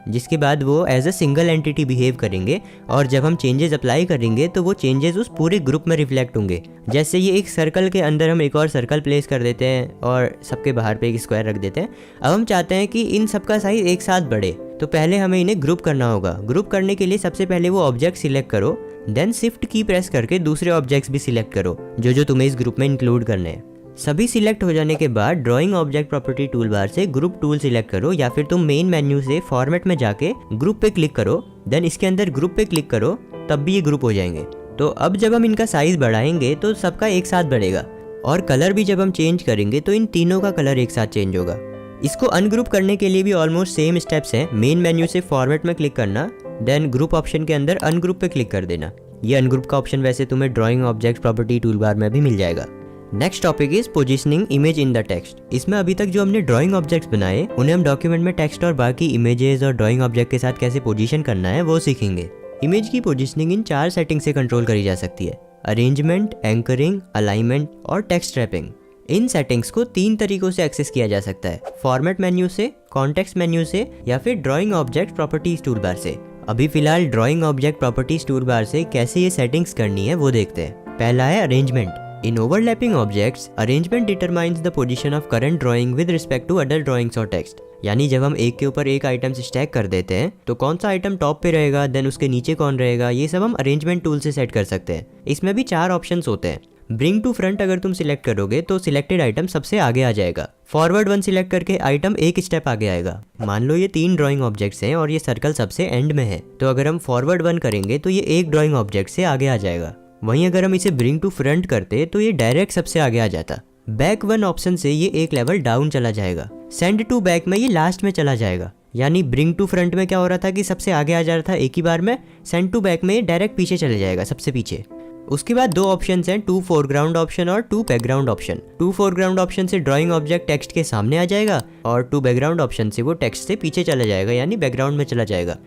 जिसके बाद वो as a single entity behave करेंगे, और जब हम चेंजेस अप्लाई करेंगे तो वो चेंजेस उस पूरे ग्रुप में रिफ्लेक्ट होंगे। जैसे ये एक सर्कल के अंदर हम एक और सर्कल प्लेस कर देते हैं और सबके बाहर पे एक स्क्वायर रख देते हैं। अब हम चाहते हैं कि इन सबका साइज एक साथ बढ़े, तो पहले हमें इन्हें ग्रुप करना होगा। ग्रुप करने के लिए सबसे पहले वो ऑब्जेक्ट सिलेक्ट करो, देन शिफ्ट की प्रेस करके दूसरे ऑब्जेक्ट्स भी सिलेक्ट करो जो तुम्हें इस ग्रुप में इंक्लूड करने हैं। सभी सिलेक्ट हो जाने के बाद drawing object property tool bar से ग्रुप टूल सिलेक्ट करो, या फिर तुम मेन मेन्यू से फॉर्मेट में जाके ग्रुप पे क्लिक करो, देन इसके अंदर ग्रुप पे क्लिक करो, तब भी ये ग्रुप हो जाएंगे। तो अब जब हम इनका साइज बढ़ाएंगे तो सबका एक साथ बढ़ेगा, और कलर भी जब हम चेंज करेंगे तो इन तीनों का कलर एक साथ चेंज होगा। इसको अनग्रुप करने के लिए भी ऑलमोस्ट सेम स्टेप्स हैं। मेन मेन्यू से फॉर्मेट में क्लिक करना, देन ग्रुप ऑप्शन के अंदर अनग्रुप पे क्लिक कर देना। ये अनग्रुप का ऑप्शन वैसे तुम्हें drawing object property tool bar में भी मिल जाएगा। Next topic is positioning image in the text. इसमें अभी तक जो हमने ड्राइंग ऑब्जेक्ट्स बनाए उन्हें हम डॉक्यूमेंट में टेक्स्ट और बाकी इमेजेस और ड्राइंग ऑब्जेक्ट के साथ कैसे पोजीशन करना है वो सीखेंगे। इमेज की पोजीशनिंग इन 4 सेटिंग से कंट्रोल करी जा सकती है: अरेंजमेंट, एंकरिंग, अलाइनमेंट और टेक्स्ट रैपिंग। इन सेटिंग्स को 3 तरीकों से एक्सेस किया जा सकता है: फॉर्मेट मेन्यू से, कॉन्टेक्स्ट मेन्यू से, या फिर drawing object properties toolbar से। अभी फिलहाल drawing object properties toolbar से कैसे ये सेटिंग्स करनी है वो देखते हैं। पहला है arrangement. In overlapping objects, arrangement determines the position of current drawing with respect to other drawings or text. यानी जब हम एक के ऊपर एक आइटम से स्टैक कर देते हैं तो कौन सा आइटम टॉप पे रहेगा, देन उसके नीचे कौन रहेगा, ये सब हम अरेंजमेंट टूल से सेट कर सकते हैं। इसमें भी 4 ऑप्शंस होते हैं। ब्रिंग टू फ्रंट अगर तुम सिलेक्ट करोगे तो सिलेक्टेड आइटम सबसे आगे आ जाएगा। फॉरवर्ड 1 सिलेक्ट करके आइटम एक स्टेप आगे आएगा। मान लो ये 3 ड्राइंग ऑब्जेक्ट्स हैं और ये सर्कल सबसे एंड में है, तो अगर हम फॉरवर्ड 1 करेंगे तो ये एक ड्राइंग ऑब्जेक्ट से आगे आ जाएगा। वहीं अगर हम इसे ब्रिंग टू फ्रंट करते तो ये डायरेक्ट सबसे आगे आ जाता। बैक 1 ऑप्शन से ये एक लेवल डाउन चला जाएगा। सेंड टू बैक में ये लास्ट में चला जाएगा। यानी ब्रिंग टू फ्रंट में क्या हो रहा था कि सबसे आगे आ जा रहा था एक ही बार में, सेंड टू बैक में ये डायरेक्ट पीछे चले जाएगा, सबसे पीछे। उसके बाद 2 ऑप्शन हैं, 2 फोरग्राउंड ऑप्शन और 2 बैकग्राउंड ऑप्शन। 2 फोरग्राउंड ऑप्शन से ड्राइंग ऑब्जेक्ट टेक्स्ट के सामने आ जाएगा, और 2 बैकग्राउंड ऑप्शन से वो टेक्स्ट से पीछे चला जाएगा, यानी बैकग्राउंड में चला जाएगा।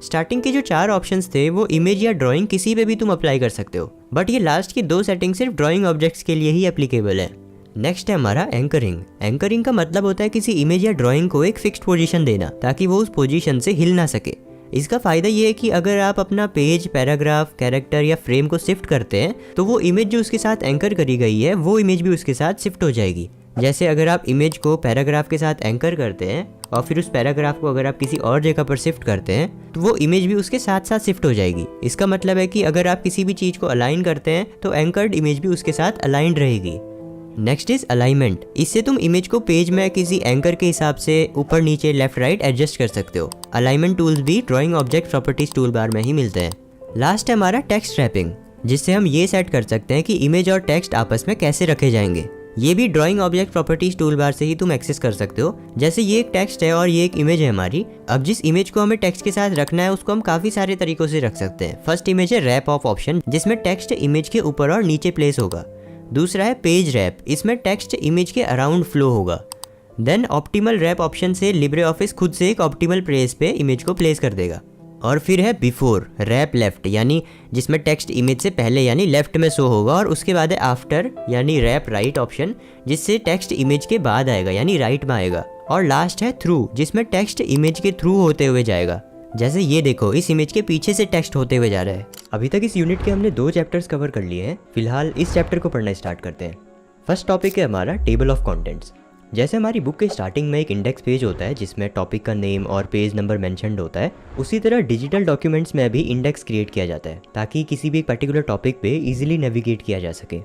स्टार्टिंग के जो 4 ऑप्शंस थे वो इमेज या ड्राइंग किसी पे भी तुम अप्लाई कर सकते हो, बट ये लास्ट की 2 सेटिंग सिर्फ ड्राइंग ऑब्जेक्ट्स के लिए ही एप्लीकेबल है। नेक्स्ट है हमारा एंकरिंग। एंकरिंग का मतलब होता है किसी इमेज या ड्राइंग को एक फिक्स्ड पोजीशन देना ताकि वो उस पोजीशन से हिल ना सके। इसका फ़ायदा ये है कि अगर आप अपना पेज, पैराग्राफ, कैरेक्टर या फ्रेम को शिफ्ट करते हैं तो वो इमेज जो उसके साथ एंकर करी गई है वो इमेज भी उसके साथ शिफ्ट हो जाएगी। जैसे अगर आप इमेज को पैराग्राफ के साथ एंकर करते हैं और फिर उस पैराग्राफ को अगर आप किसी और जगह पर शिफ्ट करते हैं तो वो इमेज भी उसके साथ साथ शिफ्ट हो जाएगी। इसका मतलब है कि अगर आप किसी भी चीज़ को अलाइन करते हैं तो एंकर्ड इमेज भी उसके साथ अलाइंड रहेगी। Next is alignment. इससे तुम इमेज को पेज में किसी एंकर के हिसाब से ऊपर नीचे लेफ्ट राइट एडजस्ट कर सकते हो। अलाइनमेंट टूल्स भी drawing object properties toolbar में ही मिलते हैं। लास्ट है हमारा टेक्स्ट रैपिंग, जिससे हम ये सेट कर सकते हैं कि इमेज और टेक्स्ट आपस में कैसे रखे जाएंगे। ये भी drawing object properties toolbar से ही तुम एक्सेस कर सकते हो। जैसे ये एक टेक्स्ट है और ये एक इमेज है हमारी। अब जिस इमेज को हमें टेक्स्ट के साथ रखना है उसको हम काफ़ी सारे तरीकों से रख सकते हैं। फर्स्ट इमेज है रैप ऑफ ऑप्शन, जिसमें टेक्स्ट इमेज के ऊपर और नीचे प्लेस होगा। दूसरा है पेज रैप, इसमें टेक्स्ट इमेज के अराउंड फ्लो होगा। देन ऑप्टिमल रैप ऑप्शन से लिब्रे ऑफिस खुद से एक ऑप्टिमल प्लेस पे इमेज को प्लेस कर देगा। और फिर है बिफोर रैप लेफ्ट, यानी जिसमें टेक्स्ट इमेज से पहले यानी लेफ्ट में शो होगा, और उसके बाद है आफ्टर यानी रैप राइट ऑप्शन, जिससे टेक्स्ट इमेज के बाद आएगा यानी राइट में आएगा। और लास्ट है थ्रू, जिसमें टेक्स्ट इमेज के थ्रू होते हुए जाएगा। जैसे ये देखो, इस इमेज के पीछे से टेक्स्ट होते हुए जा रहा है। अभी तक इस यूनिट के हमने 2 चैप्टर्स कवर कर लिए हैं। फिलहाल इस चैप्टर को पढ़ना स्टार्ट करते हैं। फर्स्ट टॉपिक है हमारा टेबल ऑफ कंटेंट्स। जैसे हमारी बुक के स्टार्टिंग में एक इंडेक्स पेज होता है जिसमें टॉपिक का नेम और पेज नंबर मेंशन्ड होता है, उसी तरह डिजिटल डॉक्यूमेंट्स में भी इंडेक्स क्रिएट किया जाता है ताकि किसी भी एक पर्टिकुलर टॉपिक पे इजीली नेविगेट किया जा सके।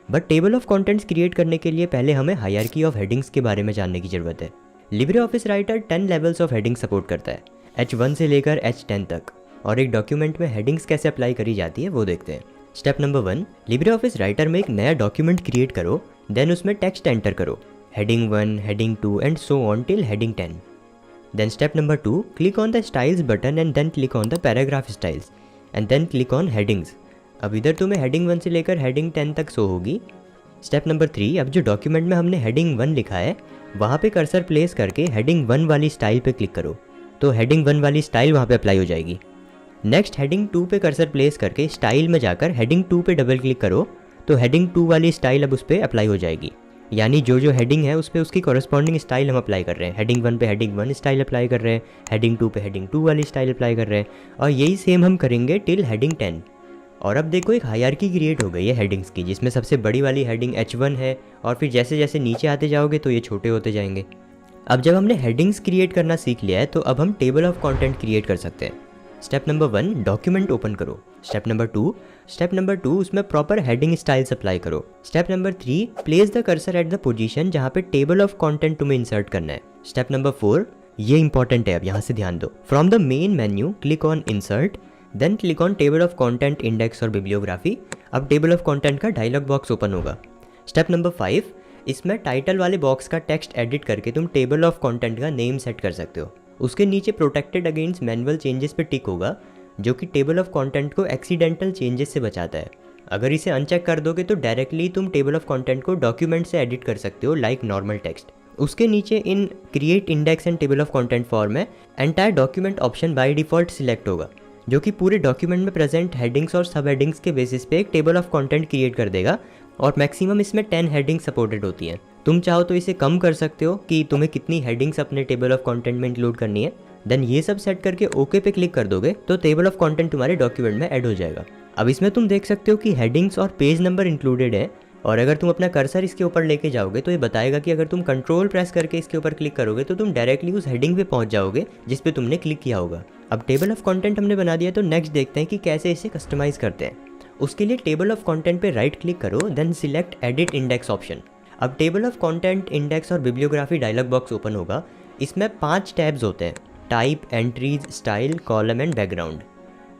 But table of contents create करने के लिए पहले हमें हायरार्की ऑफ हेडिंग्स के बारे में जानने की जरूरत है। Libre office writer 10 levels of heading support करता है, H1 से लेकर H10 तक। और एक डॉक्यूमेंट में हेडिंग्स कैसे अप्लाई करी जाती है वो देखते हैं। Step number 1, Libre office Writer में एक नया डॉक्यूमेंट क्रिएट करो, देन उसमें टेक्स्ट एंटर करो, heading 1, heading 2 and so on till heading 10। Then step number 2, click on the styles button and then click on the paragraph styles and then click on headings. अब इधर तुम्हें heading 1 से लेकर heading 10 तक show होगी। Step number 3, अब जो document में हमने हेडिंग 1 लिखा है वहाँ पे कर्सर प्लेस करके हेडिंग 1 वाली स्टाइल पे क्लिक करो, तो हेडिंग 1 वाली स्टाइल वहाँ पे अप्लाई हो जाएगी। नेक्स्ट हेडिंग 2 पे कर्सर प्लेस करके स्टाइल में जाकर हेडिंग 2 पे डबल क्लिक करो, तो हेडिंग 2 वाली स्टाइल अब उस पर अप्लाई हो जाएगी। यानी जो हेडिंग है उस पर उसकी कॉरस्पॉन्डिंग स्टाइल हम अप्लाई कर रहे हैं। हेडिंग 1 पे हेडिंग 1 स्टाइल अप्लाई कर रहे हैं, हेडिंग 2 पे हेडिंग 2 वाली स्टाइल अप्लाई कर रहे हैं, और यही सेम हम करेंगे टिल हेडिंग 10। और अब देखो एक हायरार्की क्रिएट हो गई है हेडिंग्स की, जिसमें सबसे बड़ी वाली हेडिंग H1 है और फिर जैसे जैसे नीचे आते जाओगे तो ये छोटे होते जाएंगे। अब जब हमने हेडिंग्स क्रिएट करना सीख लिया है तो अब हम टेबल ऑफ कंटेंट क्रिएट कर सकते हैं। स्टेप नंबर 1, डॉक्यूमेंट ओपन करो। स्टेप नंबर 2 उसमें प्रॉपर हेडिंग स्टाइल्स अप्लाई करो। Step number 3, place the cursor at the position जहाँ पे टेबल ऑफ कंटेंट तुम्हें इंसर्ट करना है। स्टेप नंबर 4, ये इंपॉर्टेंट है, अब यहाँ से ध्यान दो। From the main menu click on insert, then click on table of content, index और बिब्लियोग्राफी। अब टेबल ऑफ कंटेंट का डायलॉग बॉक्स ओपन होगा। स्टेप नंबर 5, इसमें टाइटल वाले बॉक्स का टेक्स्ट एडिट करके तुम टेबल ऑफ कंटेंट का नेम सेट कर सकते हो। उसके नीचे प्रोटेक्टेड अगेंस्ट मैनुअल चेंजेस पे टिक होगा, जो कि टेबल ऑफ कंटेंट को एक्सीडेंटल चेंजेस से बचाता है। अगर इसे अनचेक कर दोगे तो डायरेक्टली तुम टेबल ऑफ कंटेंट को डॉक्यूमेंट से एडिट कर सकते हो लाइक नॉर्मल टेक्स्ट। उसके नीचे in create index and table of content form में entire document option by default select होगा, जो कि पूरे डॉक्यूमेंट में प्रेजेंट हेडिंग्स और सब हेडिंग्स के बेसिस पे एक टेबल ऑफ कंटेंट क्रिएट कर देगा। और मैक्सिमम इसमें 10 हेडिंग्स सपोर्टेड होती हैं। तुम चाहो तो इसे कम कर सकते हो कि तुम्हें कितनी हेडिंग्स अपने टेबल ऑफ कंटेंट में इंक्लूड करनी है। देन ये सब सेट करके ओके पे क्लिक कर दोगे तो टेबल ऑफ कंटेंट तुम्हारे डॉक्यूमेंट में ऐड हो जाएगा। अब इसमें तुम देख सकते हो कि हेडिंग्स और पेज नंबर इंक्लूडेड है, और अगर तुम अपना कर्सर इसके ऊपर लेके जाओगे तो ये बताएगा कि अगर तुम कंट्रोल प्रेस करके इसके ऊपर क्लिक करोगे तो तुम डायरेक्टली उस हेडिंग पे पहुंच जाओगे जिस पे तुमने क्लिक किया होगा। अब टेबल ऑफ कंटेंट हमने बना दिया, तो नेक्स्ट देखते हैं कि कैसे इसे कस्टमाइज करते हैं। उसके लिए टेबल ऑफ कंटेंट पे राइट क्लिक करो, then select edit index option. अब टेबल ऑफ कंटेंट, इंडेक्स और बिब्लियोग्राफी डायलॉग बॉक्स ओपन होगा। इसमें 5 टैब्स होते हैं, type, entries, style, column and background.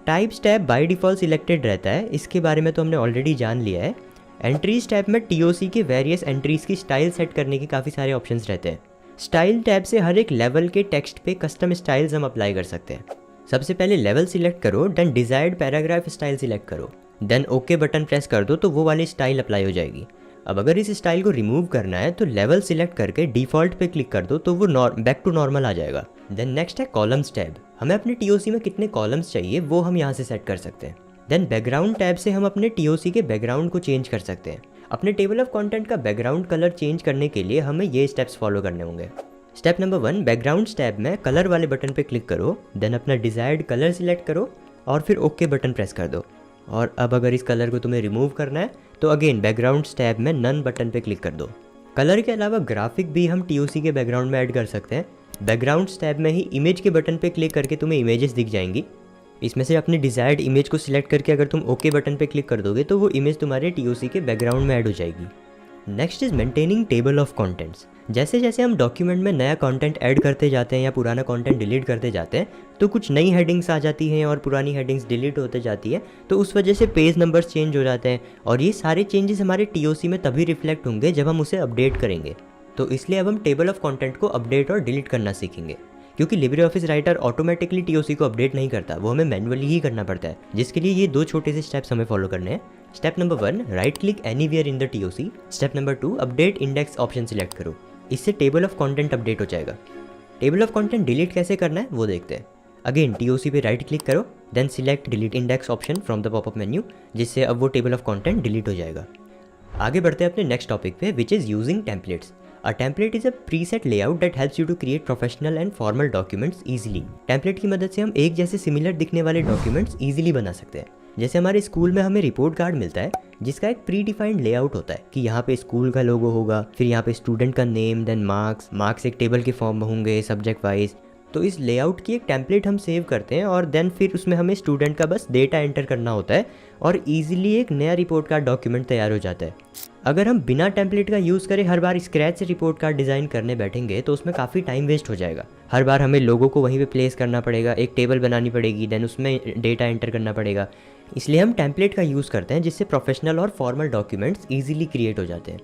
Types tab by default selected रहता है, इसके बारे में तो हमने ऑलरेडी जान लिया है। एंट्रीज टैब में TOC के वेरियस एंट्रीज की स्टाइल सेट करने के काफ़ी सारे ऑप्शंस रहते हैं। स्टाइल टैब से हर एक लेवल के टेक्स्ट पे कस्टम स्टाइल्स हम अप्लाई कर सकते हैं। सबसे पहले लेवल सिलेक्ट करो, then desired paragraph style select करो, देन ओके बटन प्रेस कर दो तो वो वाली स्टाइल अप्लाई हो जाएगी। अब अगर इस स्टाइल को रिमूव करना है तो लेवल सिलेक्ट करके डिफॉल्ट पे क्लिक कर दो तो वो बैक टू नॉर्मल आ जाएगा। देन नेक्स्ट है कॉलम्स टैब। हमें अपने TOC में कितने कॉलम्स चाहिए वो हम यहाँ से सेट कर सकते हैं। देन बैकग्राउंड टैब से हम अपने TOC के बैकग्राउंड को चेंज कर सकते हैं। अपने टेबल ऑफ कंटेंट का बैकग्राउंड कलर चेंज करने के लिए हमें ये स्टेप्स फॉलो करने होंगे। स्टेप नंबर 1, बैकग्राउंड टैब में कलर वाले बटन पे क्लिक करो, देन अपना डिजायर्ड कलर सिलेक्ट करो और फिर ओके बटन प्रेस कर दो। और अब अगर इस कलर को तुम्हें रिमूव करना है तो अगेन बैकग्राउंड टैब में नन बटन पे क्लिक कर दो। कलर के अलावा ग्राफिक भी हम TOC के बैकग्राउंड में ऐड कर सकते हैं। बैकग्राउंड टैब में ही इमेज के बटन पे क्लिक करके तुम्हें इमेजेस दिख जाएंगी। इसमें से अपनी डिजायर्ड इमेज को सिलेक्ट करके अगर तुम ओके बटन पे क्लिक कर दोगे तो वो इमेज तुम्हारे TOC के बैकग्राउंड में ऐड हो जाएगी। Next is maintaining table of contents. जैसे जैसे हम डॉक्यूमेंट में नया कंटेंट ऐड करते जाते हैं या पुराना कंटेंट डिलीट करते जाते हैं तो कुछ नई हेडिंग्स आ जाती हैं और पुरानी हेडिंग्स डिलीट होते जाती है, तो उस वजह से पेज नंबर्स चेंज हो जाते हैं। और ये सारे चेंजेस हमारे TOC में तभी रिफ्लेक्ट होंगे जब हम उसे अपडेट करेंगे। तो इसलिए अब हम टेबल ऑफ कंटेंट को अपडेट और डिलीट करना सीखेंगे, क्योंकि Libre office writer automatically TOC को अपडेट नहीं करता, वो हमें मैनुअली ही करना पड़ता है, जिसके लिए ये 2 छोटे से स्टेप्स हमें फॉलो करने हैं। Step number 1, right click anywhere in the TOC। Step number 2, update index option select करो। इससे टेबल ऑफ कंटेंट अपडेट हो जाएगा। टेबल ऑफ कंटेंट डिलीट कैसे करना है वो देखते हैं। अगेन TOC पे राइट क्लिक करो, then select delete index option from the popup menu, जिससे अब वो टेबल ऑफ कंटेंट डिलीट हो जाएगा। आगे बढ़ते हैं अपने नेक्स्ट टॉपिक पे, which is using templates. A template is a preset layout that helps you to create professional and formal documents easily. Template की मदद से हम एक जैसे सिमिलर दिखने वाले डॉक्यूमेंट्स इजीली बना सकते हैं। जैसे हमारे स्कूल में हमें रिपोर्ट कार्ड मिलता है जिसका एक प्री डिफाइंड लेआउट होता है कि यहाँ पे स्कूल का लोगो होगा, फिर यहाँ पे स्टूडेंट का नेम, देन मार्क्स एक टेबल के फॉर्म में होंगे सब्जेक्ट वाइज, तो इस लेआउट की एक टेम्पलेट हम सेव करते हैं और देन फिर उसमें हमें स्टूडेंट का बस डेटा एंटर करना होता है और ईजिली एक नया रिपोर्ट कार्ड डॉक्यूमेंट तैयार हो जाता है। अगर हम बिना टेम्पलेट का यूज़ करें हर बार स्क्रैच से रिपोर्ट कार्ड डिज़ाइन करने बैठेंगे तो उसमें काफ़ी टाइम वेस्ट हो जाएगा। हर बार हमें लोगों को वहीं पे प्लेस करना पड़ेगा, एक टेबल बनानी पड़ेगी, देन उसमें डेटा एंटर करना पड़ेगा। इसलिए हम टेम्पलेट का यूज़ करते हैं जिससे प्रोफेशनल और फॉर्मल डॉक्यूमेंट्स ईजिली क्रिएट हो जाते हैं।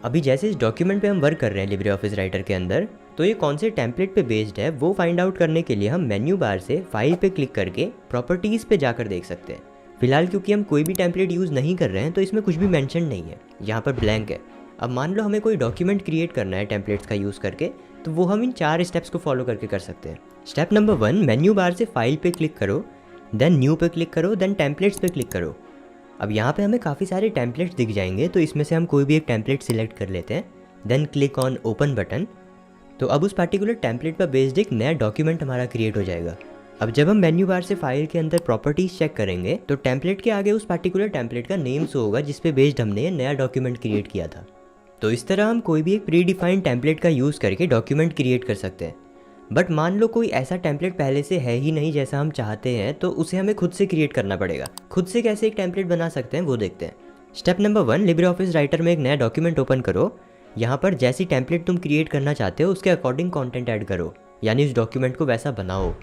अभी जैसे इस डॉक्यूमेंट पे हम वर्क कर रहे हैं लिब्रे ऑफिस राइटर के अंदर, तो ये कौन से टेम्पलेट पे बेस्ड है वो फाइंड आउट करने के लिए हम मेन्यू बार से फाइल पे क्लिक करके प्रॉपर्टीज़ पे जाकर देख सकते हैं। फिलहाल क्योंकि हम कोई भी टेम्पलेट यूज़ नहीं कर रहे हैं तो इसमें कुछ भी मेंशन नहीं है, यहाँ पर ब्लैंक है। अब मान लो हमें कोई डॉक्यूमेंट क्रिएट करना है टेम्पलेट्स का यूज़ करके, तो वो हम इन 4 स्टेप्स को फॉलो करके कर सकते हैं। स्टेप नंबर 1, मेन्यू बार से फाइल पे क्लिक करो, देन न्यू पे क्लिक करो, देन टेम्पलेट्स पे क्लिक करो। अब यहाँ पे हमें काफ़ी सारे टेम्पलेट्स दिख जाएंगे, तो इसमें से हम कोई भी एक टेम्पलेट सिलेक्ट कर लेते हैं, then click on open button. तो अब उस पर्टिकुलर टेम्पलेट पर बेस्ड एक नया डॉक्यूमेंट हमारा क्रिएट हो जाएगा। अब जब हम मेन्यू बार से फाइल के अंदर प्रॉपर्टीज चेक करेंगे तो टेम्पलेट के आगे उस पर्टिकुलर टेम्पलेट का नेम शो होगा जिस पे बेस्ड हमने ये नया डॉक्यूमेंट क्रिएट किया था। तो इस तरह हम कोई भी एक प्री डिफाइंड टेम्पलेट का यूज़ करके डॉक्यूमेंट क्रिएट कर सकते हैं। बट मान लो कोई ऐसा टेम्पलेट पहले से है ही नहीं जैसा हम चाहते हैं, तो उसे हमें खुद से क्रिएट करना पड़ेगा। खुद से कैसे एक टेम्पलेट बना सकते हैं वो देखते हैं। Step number 1, Libre office Writer में एक नया डॉक्यूमेंट ओपन करो। यहाँ पर जैसी टेम्पलेट तुम क्रिएट करना चाहते हो उसके अकॉर्डिंग कंटेंट ऐड करो, यानी उस डॉक्यूमेंट को वैसा बनाओ।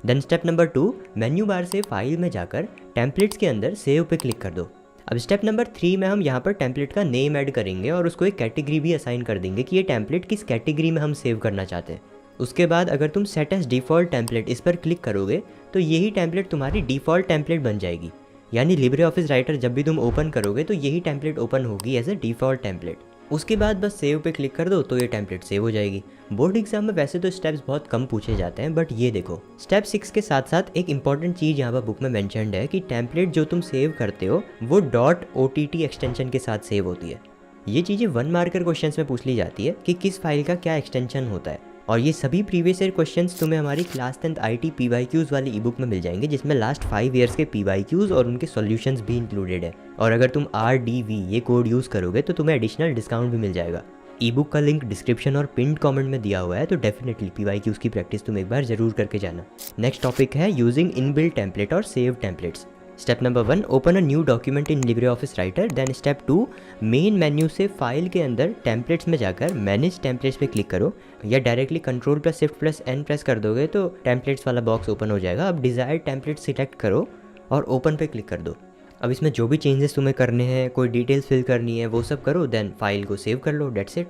Then step number 2, menu bar से फाइल में जाकर टेम्पलेट्स के अंदर सेव पे क्लिक कर दो। अब स्टेप नंबर 3 में हम यहाँ पर टेम्पलेट का नेम ऐड करेंगे और उसको एक कैटेगरी भी असाइन कर देंगे कि ये टेम्पलेट किस कैटेगरी में हम सेव करना चाहते हैं। उसके बाद अगर तुम सेट एज डिफ़ॉल्ट टेम्पलेट इस पर क्लिक करोगे तो यही टेम्पलेट तुम्हारी डिफ़ॉल्ट टेम्पलेट बन जाएगी, यानी लिब्रे ऑफिस राइटर जब भी तुम ओपन करोगे तो यही टेम्पलेट ओपन होगी एज ए डिफ़ॉल्ट टेम्पलेट। उसके बाद बस सेव पे क्लिक कर दो तो ये टेम्पलेट सेव हो जाएगी। बोर्ड एग्जाम में वैसे तो स्टेप्स बहुत कम पूछे जाते हैं, बट ये देखो स्टेप 6 के साथ साथ एक इंपॉर्टेंट चीज़ यहाँ पर बुक में मेंशन्ड है कि टेम्पलेट जो तुम सेव करते हो वो .ott एक्सटेंशन के साथ सेव होती है। ये चीज़ें 1 मार्कर क्वेश्चंस में पूछ ली जाती है कि किस फाइल का क्या एक्सटेंशन होता है, और ये सभी प्रीवियस ईयर क्वेश्चंस तुम्हें हमारी क्लास 10th IT PYQs वाली ई बुक में मिल जाएंगे, जिसमें लास्ट 5 ईयर्स के PYQs और उनके सॉल्यूशंस भी इंक्लूडेड है। और अगर तुम RDV ये कोड यूज़ करोगे तो तुम्हें एडिशनल डिस्काउंट भी मिल जाएगा। ई बुक का लिंक डिस्क्रिप्शन और पिन्ड कमेंट में दिया हुआ है, तो डेफिनेटली PYQs की प्रैक्टिस तुम एक बार जरूर करके जाना। नेक्स्ट टॉपिक है यूजिंग इनबिल्ट टेम्पलेट और save templates. Step number 1, open a new document in Libre office Writer. Then step 2, main menu से फाइल के अंदर टेम्पलेट्स में जाकर मैनेज टेम्पलेट्स पे क्लिक करो, या डायरेक्टली Ctrl+Shift+N प्रेस कर दोगे तो टेम्पलेट्स वाला बॉक्स ओपन हो जाएगा। अब डिज़ायर्ड टेम्पलेट सिलेक्ट करो और ओपन पे क्लिक कर दो। अब इसमें जो भी चेंजेस तुम्हें करने हैं, कोई डिटेल्स फिल करनी है, वो सब करो, देन फाइल को सेव कर लो, that's it.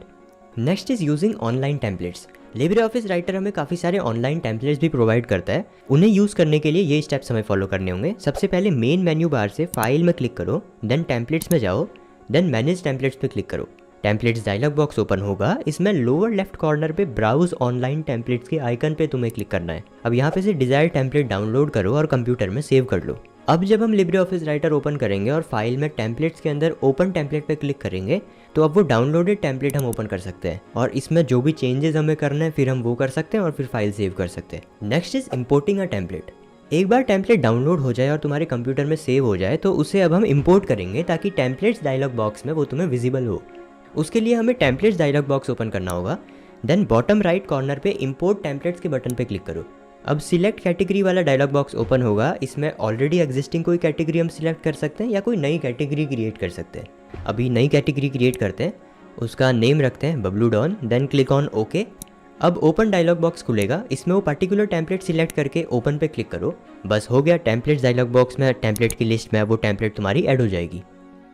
Next is using online templates. Libre office Writer हमें काफ़ी सारे ऑनलाइन टेम्पलेट्स भी प्रोवाइड करता है। उन्हें यूज़ करने के लिए ये स्टेप्स हमें फॉलो करने होंगे। सबसे पहले मेन मेन्यू बार से फाइल में क्लिक करो, देन टेम्पलेट्स में जाओ, देन मैनेज टेम्पलेट्स पे क्लिक करो। टेम्पलेट्स डायलॉग बॉक्स ओपन होगा, इसमें लोअर लेफ्ट कॉर्नर पे ब्राउज ऑनलाइन टेम्पलेट्स के आइकन पे तुम्हें क्लिक करना है। अब यहाँ पे से डिजायर्ड टेम्पलेट डाउनलोड करो और कंप्यूटर में सेव कर लो। अब जब हम लिब्रे ऑफिस राइटर ओपन करेंगे और फाइल में टेम्पलेट्स के अंदर ओपन टेम्पलेट पे क्लिक करेंगे तो अब वो डाउनलोडेड टेम्पलेट हम ओपन कर सकते हैं, और इसमें जो भी चेंजेस हमें करना है फिर हम वो कर सकते हैं और फिर फाइल सेव कर सकते हैं। Next is importing a template. एक बार टेम्पलेट डाउनलोड हो जाए और तुम्हारे कंप्यूटर में सेव हो जाए तो उसे अब हम इंपोर्ट करेंगे ताकि टेम्पलेट्स डायलॉग बॉक्स में वो तुम्हें विजिबल हो। उसके लिए हमें टेम्पलेट्स डायलॉग बॉक्स ओपन करना होगा, देन बॉटम राइट कॉर्नर पे इंपोर्ट टेम्पलेट्स के बटन पे क्लिक करो। अब सिलेक्ट कैटेगरी वाला डायलॉग बॉक्स ओपन होगा, इसमें ऑलरेडी एग्जिस्टिंग कोई कैटेगरी हम सिलेक्ट कर सकते हैं या कोई नई कैटेगरी क्रिएट कर सकते हैं। अभी नई कैटेगरी क्रिएट करते हैं, उसका नेम रखते हैं Bablu Don, then click on okay. अब ओपन डायलॉग बॉक्स खुलेगा, इसमें वो पर्टिकुलर टेम्पलेट सिलेक्ट करके ओपन पे क्लिक करो। बस हो गया, टेम्पलेट्स डायलॉग बॉक्स में टेम्पलेट की लिस्ट में वो टेम्पलेट तुम्हारी ऐड हो जाएगी।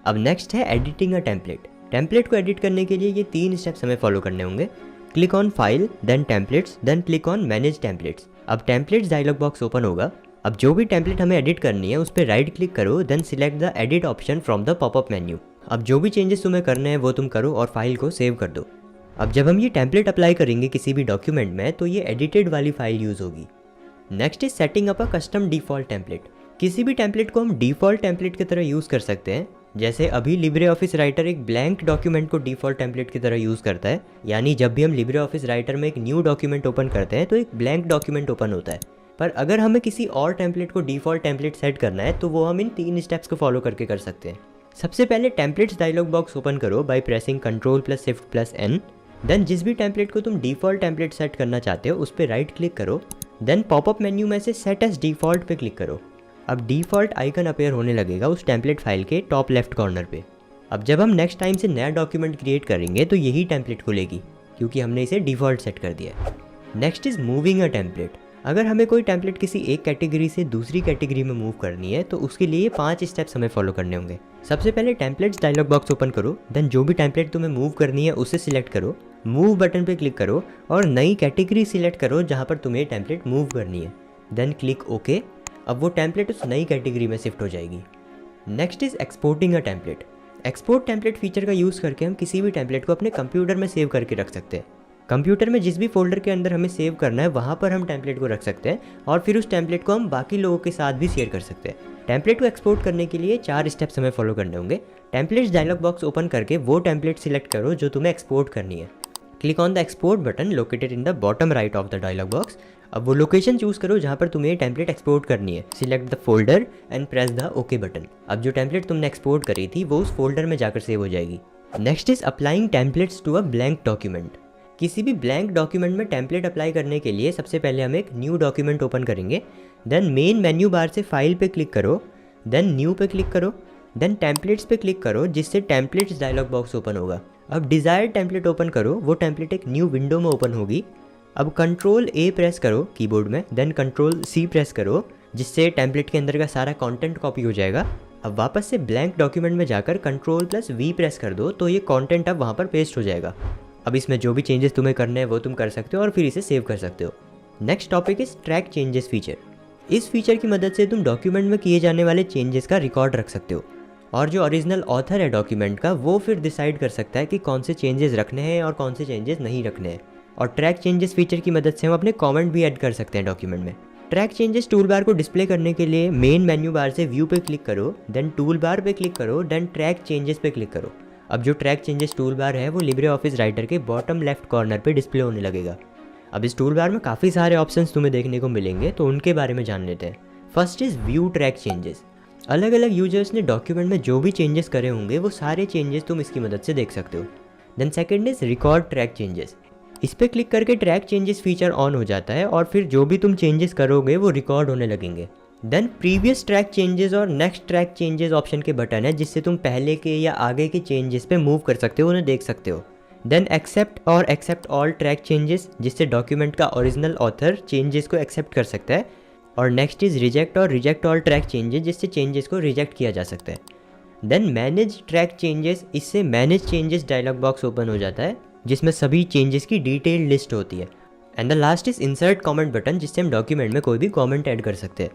अब नेक्स्ट है एडिटिंग अ टेम्पलेट। टेम्पलेट को एडिट करने के लिए ये 3 स्टेप्स हमें फॉलो करने होंगे। Click on file, then templates, then click on manage templates. अब टेम्पलेट्स डायलॉग बॉक्स ओपन होगा। अब जो भी टेम्पलेट हमें एडिट करनी है उस पर राइट क्लिक करो, then select the edit option from the popup menu. अब जो भी चेंजेस तुम्हें करने हैं वो तुम करो और फाइल को सेव कर दो। अब जब हम ये टेम्पलेट अप्लाई करेंगे किसी भी डॉक्यूमेंट में तो ये एडिटेड वाली फाइल यूज़ होगी। Next is setting up a custom default template. किसी भी टेम्पलेट को हम डिफ़ॉल्ट टेम्पलेट की तरह यूज़ कर सकते हैं। जैसे अभी लिब्रे ऑफिस राइटर एक ब्लैंक डॉक्यूमेंट को डिफ़ॉल्ट टेम्पलेट की तरह यूज़ करता है, यानी जब भी हम लिब्रे ऑफिस राइटर में एक न्यू डॉक्यूमेंट ओपन करते हैं तो एक ब्लैंक डॉक्यूमेंट ओपन होता है। पर अगर हमें किसी और टेम्पलेट को डिफ़ॉल्ट टेम्पलेट सेट करना है तो वो हम इन 3 स्टेप्स को फॉलो करके कर सकते हैं। सबसे पहले टेम्पलेट्स डायलॉग बॉक्स ओपन करो बाय प्रेसिंग Ctrl+Shift+N। देन जिस भी टेम्पलेट को तुम डिफ़ॉल्ट टेम्पलेट सेट करना चाहते हो उस पर राइट क्लिक करो, देन पॉपअप मेन्यू में से सेट एज डिफ़ॉल्ट पे क्लिक करो। अब डिफ़ॉल्ट आइकन अपीयर होने लगेगा उस टेम्पलेट फाइल के टॉप लेफ्ट कॉर्नर पे। अब जब हम नेक्स्ट टाइम से नया डॉक्यूमेंट क्रिएट करेंगे तो यही टेम्पलेट खुलेगी, क्योंकि हमने इसे डिफ़ॉल्ट सेट कर दिया है। Next is moving a template. अगर हमें कोई टेम्पलेट किसी एक कैटेगरी से दूसरी कैटेगरी में मूव करनी है तो उसके लिए 5 स्टेप्स हमें फॉलो करने होंगे। सबसे पहले टेम्पलेट्स डायलॉग बॉक्स ओपन करो, देन जो भी टेम्पलेट तुम्हें मूव करनी है उसे सिलेक्ट करो, मूव बटन पे क्लिक करो और नई कैटेगरी सिलेक्ट करो जहाँ पर तुम्हें टेम्पलेट मूव करनी है, देन क्लिक ओके। अब वो टेम्पलेट उस नई कैटेगरी में शिफ्ट हो जाएगी। Next is exporting a template. Export template feature का यूज़ करके हम किसी भी टेम्पलेट को अपने कंप्यूटर में सेव करके रख सकते हैं। कंप्यूटर में जिस भी फोल्डर के अंदर हमें सेव करना है वहाँ पर हम टेम्पलेट को रख सकते हैं और फिर उस टेम्पलेट को हम बाकी लोगों के साथ भी शेयर कर सकते हैं। टेम्पलेट को एक्सपोर्ट करने के लिए 4 स्टेप्स हमें फॉलो करने होंगे। टेम्पलेट्स डायलॉग बॉक्स ओपन करके वो टेम्पलेट सिलेक्ट करो जो तुम्हें एक्सपोर्ट करनी है। Click on the export button located in the bottom right of the dialog box. अब वो लोकेशन चूज़ करो जहाँ पर तुम्हें टेम्पलेट एक्सपोर्ट करनी है। Select the folder and press the okay button. अब जो टेम्पलेट तुमने एक्सपोर्ट करी थी वो उस फोल्डर में जाकर सेव हो जाएगी। Next is applying templates to a blank document. किसी भी ब्लैंक डॉक्यूमेंट में टेम्पलेट अप्लाई करने के लिए सबसे पहले हम एक न्यू डॉक्यूमेंट ओपन करेंगे। देन मेन मेन्यू बार से फाइल पे क्लिक करो, देन न्यू पे क्लिक करो, देन टेम्पलेट्स पे क्लिक करो जिससे टेम्पलेट्स डायलॉग बॉक्स ओपन होगा। अब डिज़ायर्ड टेम्पलेट ओपन करो, वो टेम्पलेट एक न्यू विंडो में ओपन होगी। अब कंट्रोल ए प्रेस करो कीबोर्ड में, देन कंट्रोल सी प्रेस करो जिससे टेम्पलेट के अंदर का सारा कंटेंट कॉपी हो जाएगा। अब वापस से ब्लैंक डॉक्यूमेंट में जाकर कंट्रोल प्लस वी प्रेस कर दो तो ये कंटेंट अब वहाँ पर पेस्ट हो जाएगा। अब इसमें जो भी चेंजेस तुम्हें करने हैं वो तुम कर सकते हो और फिर इसे सेव कर सकते हो। Next topic is track changes feature. इस फीचर की मदद से तुम डॉक्यूमेंट में किए जाने वाले चेंजेस का रिकॉर्ड रख सकते हो और जो ओरिजिनल ऑथर है डॉक्यूमेंट का वो फिर डिसाइड कर सकता है कि कौन से चेंजेस रखने हैं और कौन से चेंजेस नहीं रखने हैं। और ट्रैक चेंजेस फीचर की मदद से हम अपने कमेंट भी ऐड कर सकते हैं डॉक्यूमेंट में। ट्रैक चेंजेस टूल बार को डिस्प्ले करने के लिए मेन मेन्यू बार से व्यू पे क्लिक करो, देन टूल बार पे क्लिक करो, देन ट्रैक चेंजेस पे क्लिक करो। अब जो ट्रैक चेंजेस टूल बार है वो लिब्रे ऑफिस राइटर के बॉटम लेफ्ट कॉर्नर पे डिस्प्ले होने लगेगा। अब इस टूल बार में काफ़ी सारे ऑप्शंस तुम्हें देखने को मिलेंगे तो उनके बारे में जान लेते हैं। First is view track changes. अलग अलग यूजर्स ने डॉक्यूमेंट में जो भी चेंजेस करे होंगे वो सारे चेंजेस तुम इसकी मदद से देख सकते हो। Then second is record track changes. इस पर क्लिक करके ट्रैक चेंजेस फीचर ऑन हो जाता है और फिर जो भी तुम चेंजेस करोगे वो रिकॉर्ड होने लगेंगे। देन प्रीवियस ट्रैक चेंजेस और नेक्स्ट ट्रैक चेंजेस ऑप्शन के बटन है जिससे तुम पहले के या आगे के चेंजेस पे मूव कर सकते हो, उन्हें देख सकते हो। देन एक्सेप्ट और एक्सेप्ट ऑल ट्रैक चेंजेस जिससे डॉक्यूमेंट का ओरिजिनल ऑथर चेंजेस को एक्सेप्ट कर सकता है। और नेक्स्ट इज रिजेक्ट और रिजेक्ट ऑल ट्रैक चेंजेस जिससे चेंजेस को रिजेक्ट किया जा सकता है। देन मैनेज ट्रैक चेंजेस, इससे manage changes dialog box open हो जाता है जिसमें सभी चेंजेस की डिटेल लिस्ट होती है। And the last is insert comment button जिससे हम डॉक्यूमेंट में कोई भी कमेंट ऐड कर सकते हैं।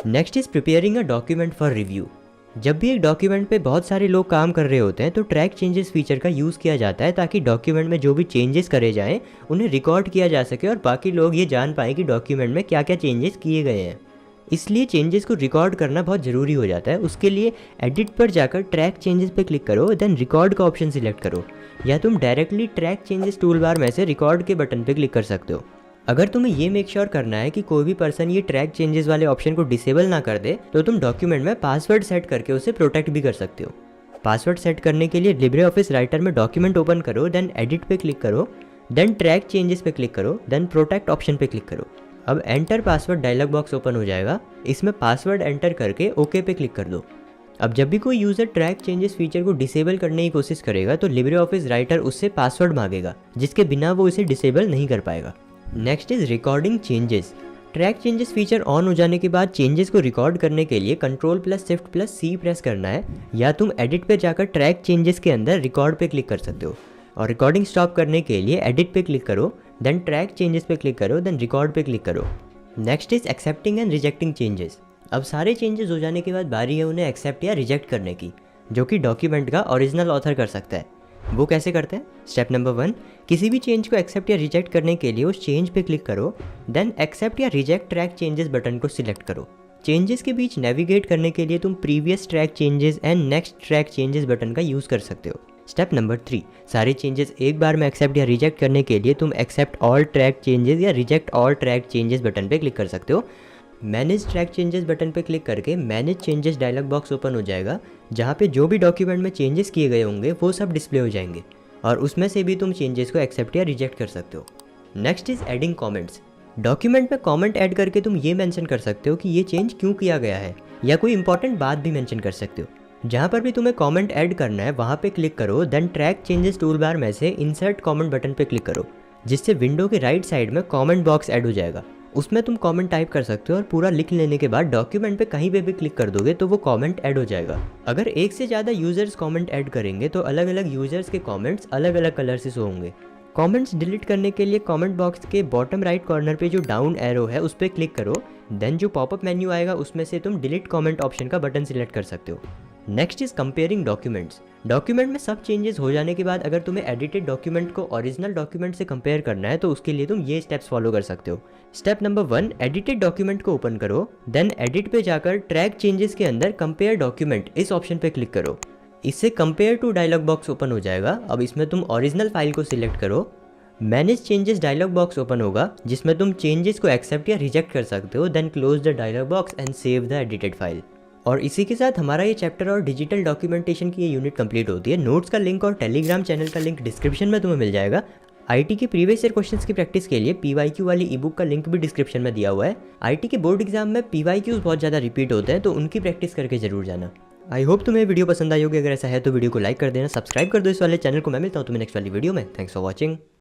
Next is preparing a document for review. जब भी एक डॉक्यूमेंट पे बहुत सारे लोग काम कर रहे होते हैं तो ट्रैक चेंजेस फीचर का यूज़ किया जाता है ताकि डॉक्यूमेंट में जो भी चेंजेस करे जाएं उन्हें रिकॉर्ड किया जा सके और बाकी लोग ये जान पाएँ कि डॉक्यूमेंट में क्या क्या चेंजेस किए गए हैं। इसलिए चेंजेस को रिकॉर्ड करना बहुत ज़रूरी हो जाता है। उसके लिए एडिट पर जाकर ट्रैक चेंजेस पे क्लिक करो, देन रिकॉर्ड का ऑप्शन सिलेक्ट करो, या तुम directly track changes toolbar में से रिकॉर्ड के बटन पे क्लिक कर सकते हो। अगर तुम्हें ये मेक श्योर करना है कि कोई भी पर्सन ये ट्रैक चेंजेस वाले ऑप्शन को डिसेबल ना कर दे तो तुम डॉक्यूमेंट में पासवर्ड सेट करके उसे प्रोटेक्ट भी कर सकते हो। पासवर्ड सेट करने के लिए लिब्रे ऑफिस राइटर में डॉक्यूमेंट ओपन करो, देन एडिट पे क्लिक करो, देन ट्रैक चेंजेस पे क्लिक करो, देन प्रोटेक्ट ऑप्शन पे क्लिक करो। अब enter password dialog box open हो जाएगा, इसमें पासवर्ड एंटर करके ओके पे क्लिक कर दो। अब जब भी कोई यूज़र ट्रैक चेंजेस फीचर को डिसेबल करने की कोशिश करेगा तो लिब्रे ऑफिस राइटर उससे पासवर्ड मांगेगा जिसके बिना वो इसे डिसेबल नहीं कर पाएगा। Next is recording changes. Track changes feature on हो जाने के बाद चेंजेस को रिकॉर्ड करने के लिए कंट्रोल प्लस शिफ्ट प्लस सी प्रेस करना है, या तुम एडिट पे जाकर ट्रैक चेंजेस के अंदर रिकॉर्ड पे क्लिक कर सकते हो। और रिकॉर्डिंग स्टॉप करने के लिए एडिट पे क्लिक करो, देन ट्रैक चेंजेस पे क्लिक करो, देन रिकॉर्ड पे क्लिक करो। Next is accepting and rejecting changes. अब सारे चेंजेस हो जाने के बाद बारी है उन्हें एक्सेप्ट या रिजेक्ट करने की, जो कि डॉक्यूमेंट का ओरिजिनल ऑथर कर सकता है। वो कैसे करते हैं? स्टेप नंबर 1, किसी भी चेंज को एक्सेप्ट या रिजेक्ट करने के लिए उस चेंज पे क्लिक करो, देन एक्सेप्ट या रिजेक्ट ट्रैक चेंजेस बटन को सिलेक्ट करो। चेंजेस के बीच नेविगेट करने के लिए तुम previous track changes and next track changes button का यूज़ कर सकते हो। स्टेप नंबर 3, सारे चेंजेस एक बार में एक्सेप्ट या रिजेक्ट करने के लिए तुम एक्सेप्ट ऑल ट्रैक चेंजेस या reject all track changes button पे क्लिक कर सकते हो। मैनेज ट्रैक चेंजेस बटन पे क्लिक करके manage changes dialog box open हो जाएगा, जहाँ पे जो भी डॉक्यूमेंट में चेंजेस किए गए होंगे वो सब डिस्प्ले हो जाएंगे और उसमें से भी तुम चेंजेस को एक्सेप्ट या रिजेक्ट कर सकते हो। Next is adding comments. Document में कमेंट ऐड करके तुम ये मेंशन कर सकते हो कि ये चेंज क्यों किया गया है, या कोई इंपॉर्टेंट बात भी मेंशन कर सकते हो। जहाँ पर भी तुम्हें कमेंट ऐड करना है वहाँ पे क्लिक करो, then track changes toolbar में से इंसर्ट कमेंट बटन पे क्लिक करो, जिससे विंडो के राइट साइड में कमेंट बॉक्स ऐड हो जाएगा। उसमें तुम कमेंट टाइप कर सकते हो और पूरा लिख लेने के बाद डॉक्यूमेंट पे कहीं पे भी क्लिक कर दोगे तो वो कमेंट ऐड हो जाएगा। अगर एक से ज़्यादा यूजर्स कमेंट ऐड करेंगे तो अलग अलग यूजर्स के कमेंट्स अलग अलग कलर से शो होंगे। कमेंट्स डिलीट करने के लिए कमेंट बॉक्स के बॉटम राइट कॉर्नर पे जो डाउन एरो है उस पर क्लिक करो, देन जो पॉपअप मेन्यू आएगा उसमें से तुम डिलीट कमेंट ऑप्शन का बटन सिलेक्ट कर सकते हो। Next is comparing documents. Document में सब चेंजेस हो जाने के बाद अगर तुम्हें एडिटेड डॉक्यूमेंट को ओरिजिनल डॉक्यूमेंट से कंपेयर करना है तो उसके लिए तुम ये स्टेप्स फॉलो कर सकते हो। स्टेप नंबर 1, एडिटेड डॉक्यूमेंट को ओपन करो, देन एडिट पे जाकर ट्रैक चेंजेस के अंदर कंपेयर डॉक्यूमेंट इस ऑप्शन पे क्लिक करो। इससे compare to dialog box open हो जाएगा। अब इसमें तुम ओरिजिनल फाइल को सिलेक्ट करो, manage changes dialog box open होगा जिसमें तुम चेंजेस को एक्सेप्ट या रिजेक्ट कर सकते हो, then close the dialog box and save the edited file. और इसी के साथ हमारा ये चैप्टर और डिजिटल डॉक्यूमेंटेशन की ये यूनिट कंप्लीट होती है। नोट्स का लिंक और टेलीग्राम चैनल का लिंक डिस्क्रिप्शन में तुम्हें मिल जाएगा। आईटी के प्रीवियस ईयर क्वेश्चंस की प्रैक्टिस के लिए पीवाईक्यू वाली ई बुक का लिंक भी डिस्क्रिप्शन में दिया हुआ है। आईटी के बोर्ड एग्जाम में पीवाईक्यूज बहुत ज़्यादा रिपीट होते हैं तो उनकी प्रैक्टिस करके जरूर जाना। आई होप तुम्हें वीडियो पसंद आई होगी। अगर ऐसा है तो वीडियो को लाइक कर देना, सब्सक्राइब कर दो इस वाले चैनल को। मैं मिलता हूँ तुम्हें नेक्स्ट वाली वीडियो में। Thanks for watching.